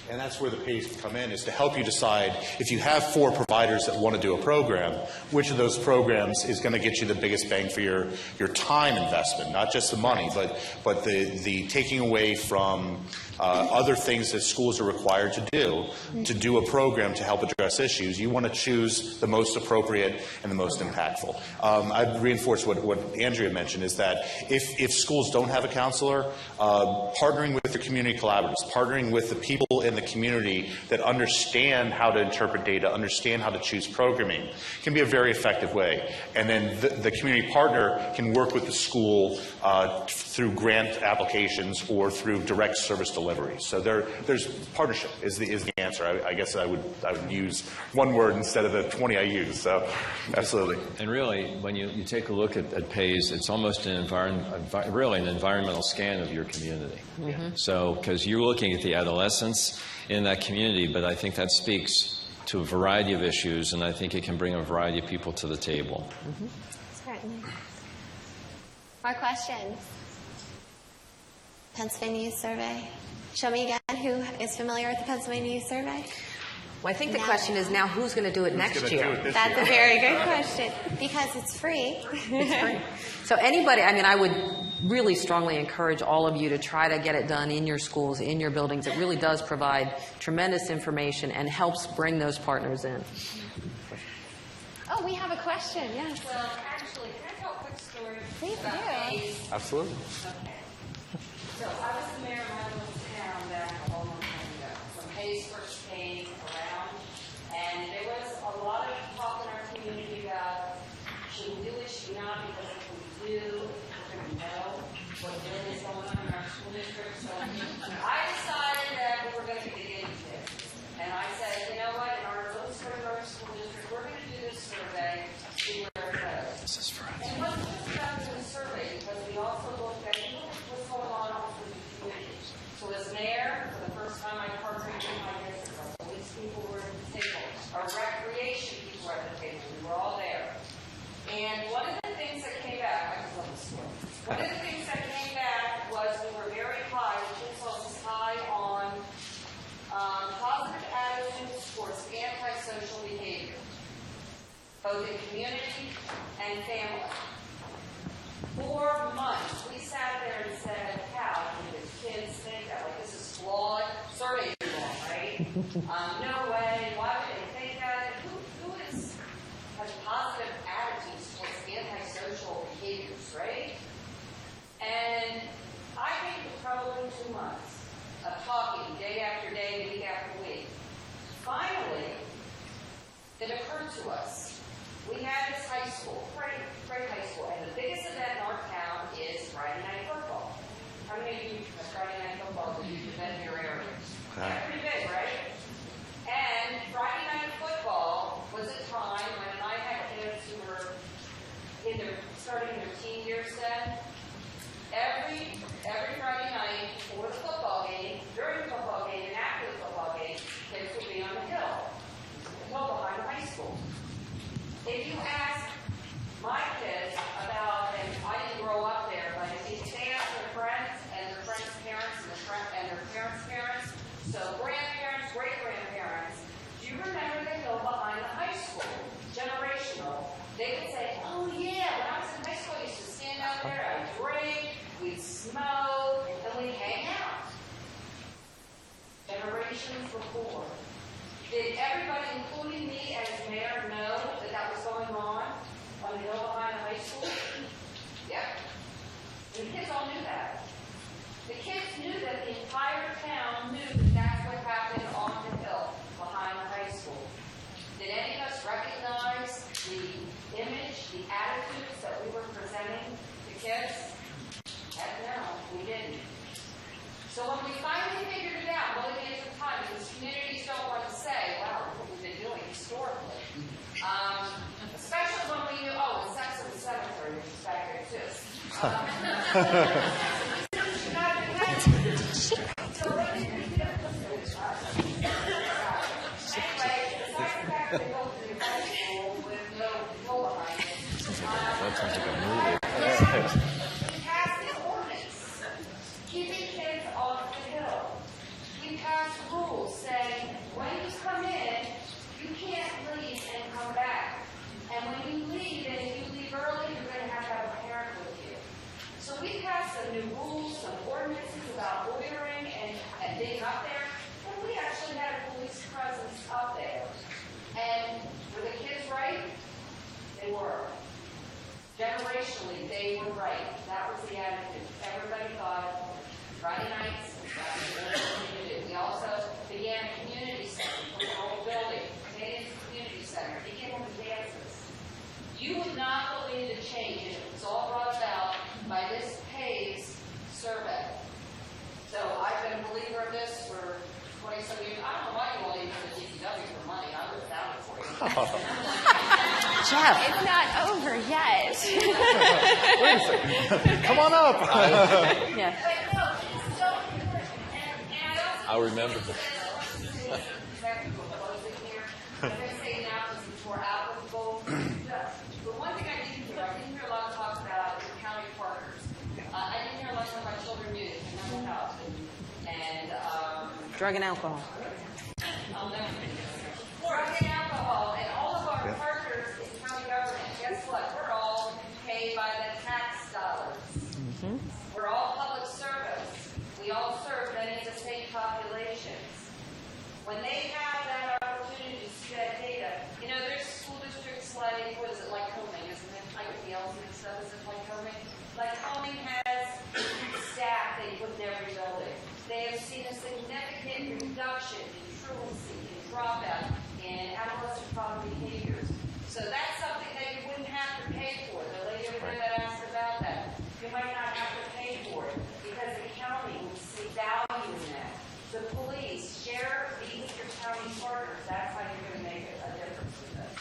And that's where the pays can come in, is to help you decide, if you have 4 providers that want to do a program, which of those programs is going to get you the biggest bang for your time investment, not just the money, but the taking away from other things that schools are required to do a program to help address issues, you want to choose the most appropriate and the most impactful. I'd reinforce what Andrea mentioned, is that if schools don't have a counselor, partnering with the community collaboratives, partnering with the people in the community that understand how to interpret data, understand how to choose programming, can be a very effective way. And then the community partner can work with the school through grant applications or through direct service delivery. So there's partnership is the answer. I guess I would use one word instead of the 20 I use. So absolutely. And really, when you take a look at PAYS, it's almost an environmental scan of your community. Mm-hmm. So, because you're looking at the adolescents in that community, but I think that speaks to a variety of issues, and I think it can bring a variety of people to the table. Mm-hmm. Certainly. More questions? Pennsylvania Youth Survey. Show me again who is familiar with the Pennsylvania Youth Survey. Well, I think the question is now who's going to do it next year? That's a very good question, because it's free. It's free. So anybody, I would really strongly encourage all of you to try to get it done in your schools, in your buildings. It really does provide tremendous information and helps bring those partners in. Oh, we have a question, yes. Well, actually, can I tell a quick story? Please do. PAYS? Absolutely. Okay. So I was the mayor of my little town back a long time ago. When PAYS first came around, and there was a lot of talk in our community about should we do it, should we not, because if we do, we're going to know what really is going on in our school district. So I decided that we were going to dig into this. And I said, you know what, in our little Harrisburg school district, we're going to do this survey, see where it goes. This is for us. And what's about doing a survey, because we also looked at what's going on with the community. So as mayor, for the first time I partnered with my district, our police people were at the table, our recreation people were at the table, we were all there. And one of the things that came back, I just love this story. One of the things that came back was we were very high, the kids was high on positive attitudes towards antisocial behavior, both in community and family. 4 months, we sat there and said, how do the kids think that? Like, this is flawed. Surveys are wrong, right? No way. Why would they think that? Who has positive attitudes towards antisocial behaviors, right? And I think it was probably 2 months of talking day after day, week after week. Finally, it occurred to us. We had this high school, great high school, and the biggest event in our town is Friday night football. How many of you have Friday night football that you event in your area? That's pretty big, right? And Friday night football was a time when I had kids who were starting their teen years then. Every Friday night before the football game, during the football game, and after the football game, kids would be on the hill behind the high school. If you ask my kids about, and I didn't grow up there, but if you ask their friends and their friends' parents and their parents' parents, so grandparents, great-grandparents, do you remember the hill behind the high school? Generational. They would say, oh yeah, when I was in high school, I used to stand out there, I'd drink, we'd smoke, and we'd hang out. Generations before. Did everybody, including me as mayor, know that was going on the hill behind the high school? Yep. The kids all knew that. The kids knew that the entire town knew that that's what happened on the hill behind the high school. Did any of us recognize the image, the attitudes that we were presenting to kids? Heck no, we didn't. So when we finally figured it out, well, it took time because communities don't want to say, wow, look what we've been doing historically. Especially when we knew, oh, it's sex in the cemetery, which is back there too. Anyway, besides the fact that they go to the high school with no goal behind it, That sounds like a movie. we passed an ordinance keeping kids off the hill. We passed rules saying when you come in, you can't leave and come back. And when you leave, and if you leave early, you're going to have a parent with you. So we passed some new rules, some ordinances about loitering and generationally, they were right. That was the attitude. Everybody thought Friday nights, that's what we need to do. We also began a community center for the whole building, Canadian Community Center, began with dances. You would not believe the change, and it was all brought about by this PAYS survey. So I've been a believer of this for 20-some years. I don't know why you all even go to DPW for money. I would have found it for you. Jeff. It's not over yet. Wait a second. Come on up. Yeah. I'll remember. But one thing I didn't hear a lot of talk about is county partners. I didn't hear a lot of talk about children, youth, and mental health, and Drug and alcohol. drug and alcohol, and all of our partners in county government. Guess what? We're all paid by the tax dollars. We're all public service. We all serve many of the state populations. When they have that opportunity to see that data, you know, there's school districts like, what is it, like Homing, isn't it? Like the Elsie and stuff, is it like Homing? Like Homing has staff they put in every building. They have seen a significant reduction in truancy, in dropout, in adolescent problem behaviors. So that's something that you wouldn't have to pay for. The lady over there that asked about that, you might not have to pay for it because the county would see value in that. The police, share these with your county partners. That's how you're going to make a difference with this.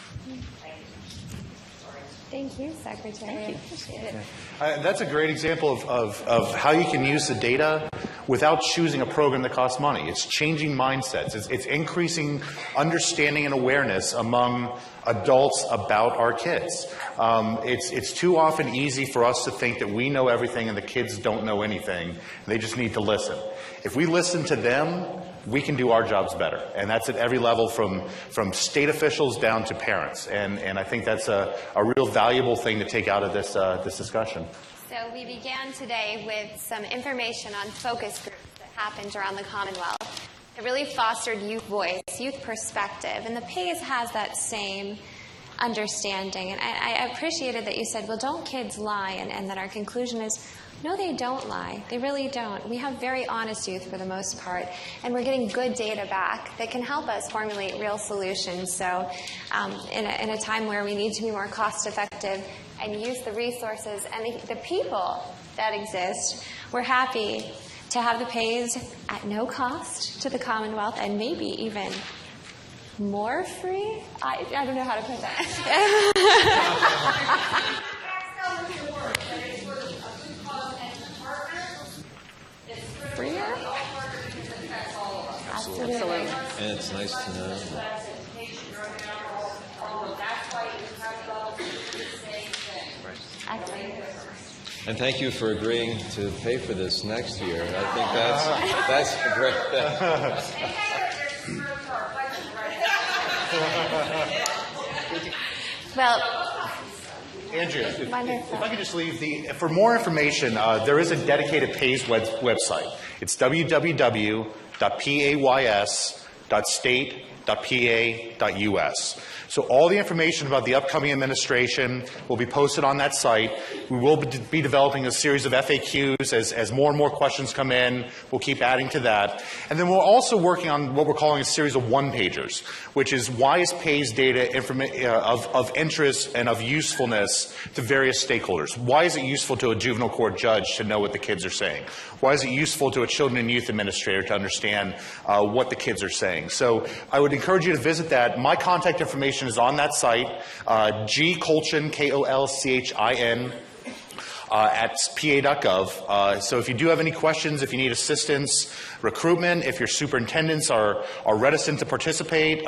Thank you. Sorry. Thank you, Secretary. I appreciate it. That's a great example of how you can use the data without choosing a program that costs money. It's changing mindsets. It's increasing understanding and awareness among adults about our kids. It's too often easy for us to think that we know everything and the kids don't know anything. They just need to listen. If we listen to them, we can do our jobs better. And that's at every level from state officials down to parents. And I think that's a real valuable thing to take out of this discussion. So we began today with some information on focus groups that happened around the Commonwealth. It really fostered youth voice, youth perspective, and the PAYS has that same understanding. And I appreciated that you said, well, don't kids lie, and that our conclusion is, no, they don't lie. They really don't. We have very honest youth for the most part, and we're getting good data back that can help us formulate real solutions. So in a time where we need to be more cost effective and use the resources and the people that exist, we're happy to have the PAYS at no cost to the Commonwealth and maybe even more free? I don't know how to put that. Freer? Absolutely. And it's nice to know. Excellent. And thank you for agreeing to pay for this next year. I think that's a great thing. Well, Andrea, if wonderful. I could just leave for more information, there is a dedicated PAYS website. It's www.pays.state.pa.us. So all the information about the upcoming administration will be posted on that site. We will be developing a series of FAQs as more and more questions come in. We'll keep adding to that. And then we're also working on what we're calling a series of one-pagers, which is why is PAYS data of interest and of usefulness to various stakeholders? Why is it useful to a juvenile court judge to know what the kids are saying? Why is it useful to a children and youth administrator to understand what the kids are saying? So I would encourage you to visit that. My contact information is on that site, gkolchin, Kolchin, at pa.gov. So if you do have any questions, if you need assistance, recruitment, if your superintendents are reticent to participate,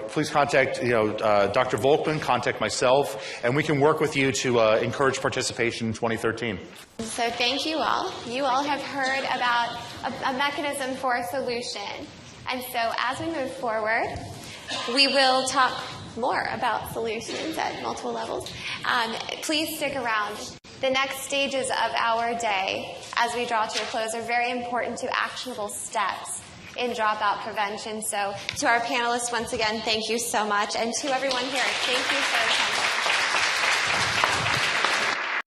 please contact Dr. Volkman, contact myself, and we can work with you to encourage participation in 2013. So thank you all. You all have heard about a mechanism for a solution. And so as we move forward, we will talk more about solutions at multiple levels. Please stick around. The next stages of our day, as we draw to a close, are very important to actionable steps in dropout prevention. So to our panelists, once again, thank you so much. And to everyone here, thank you for attending.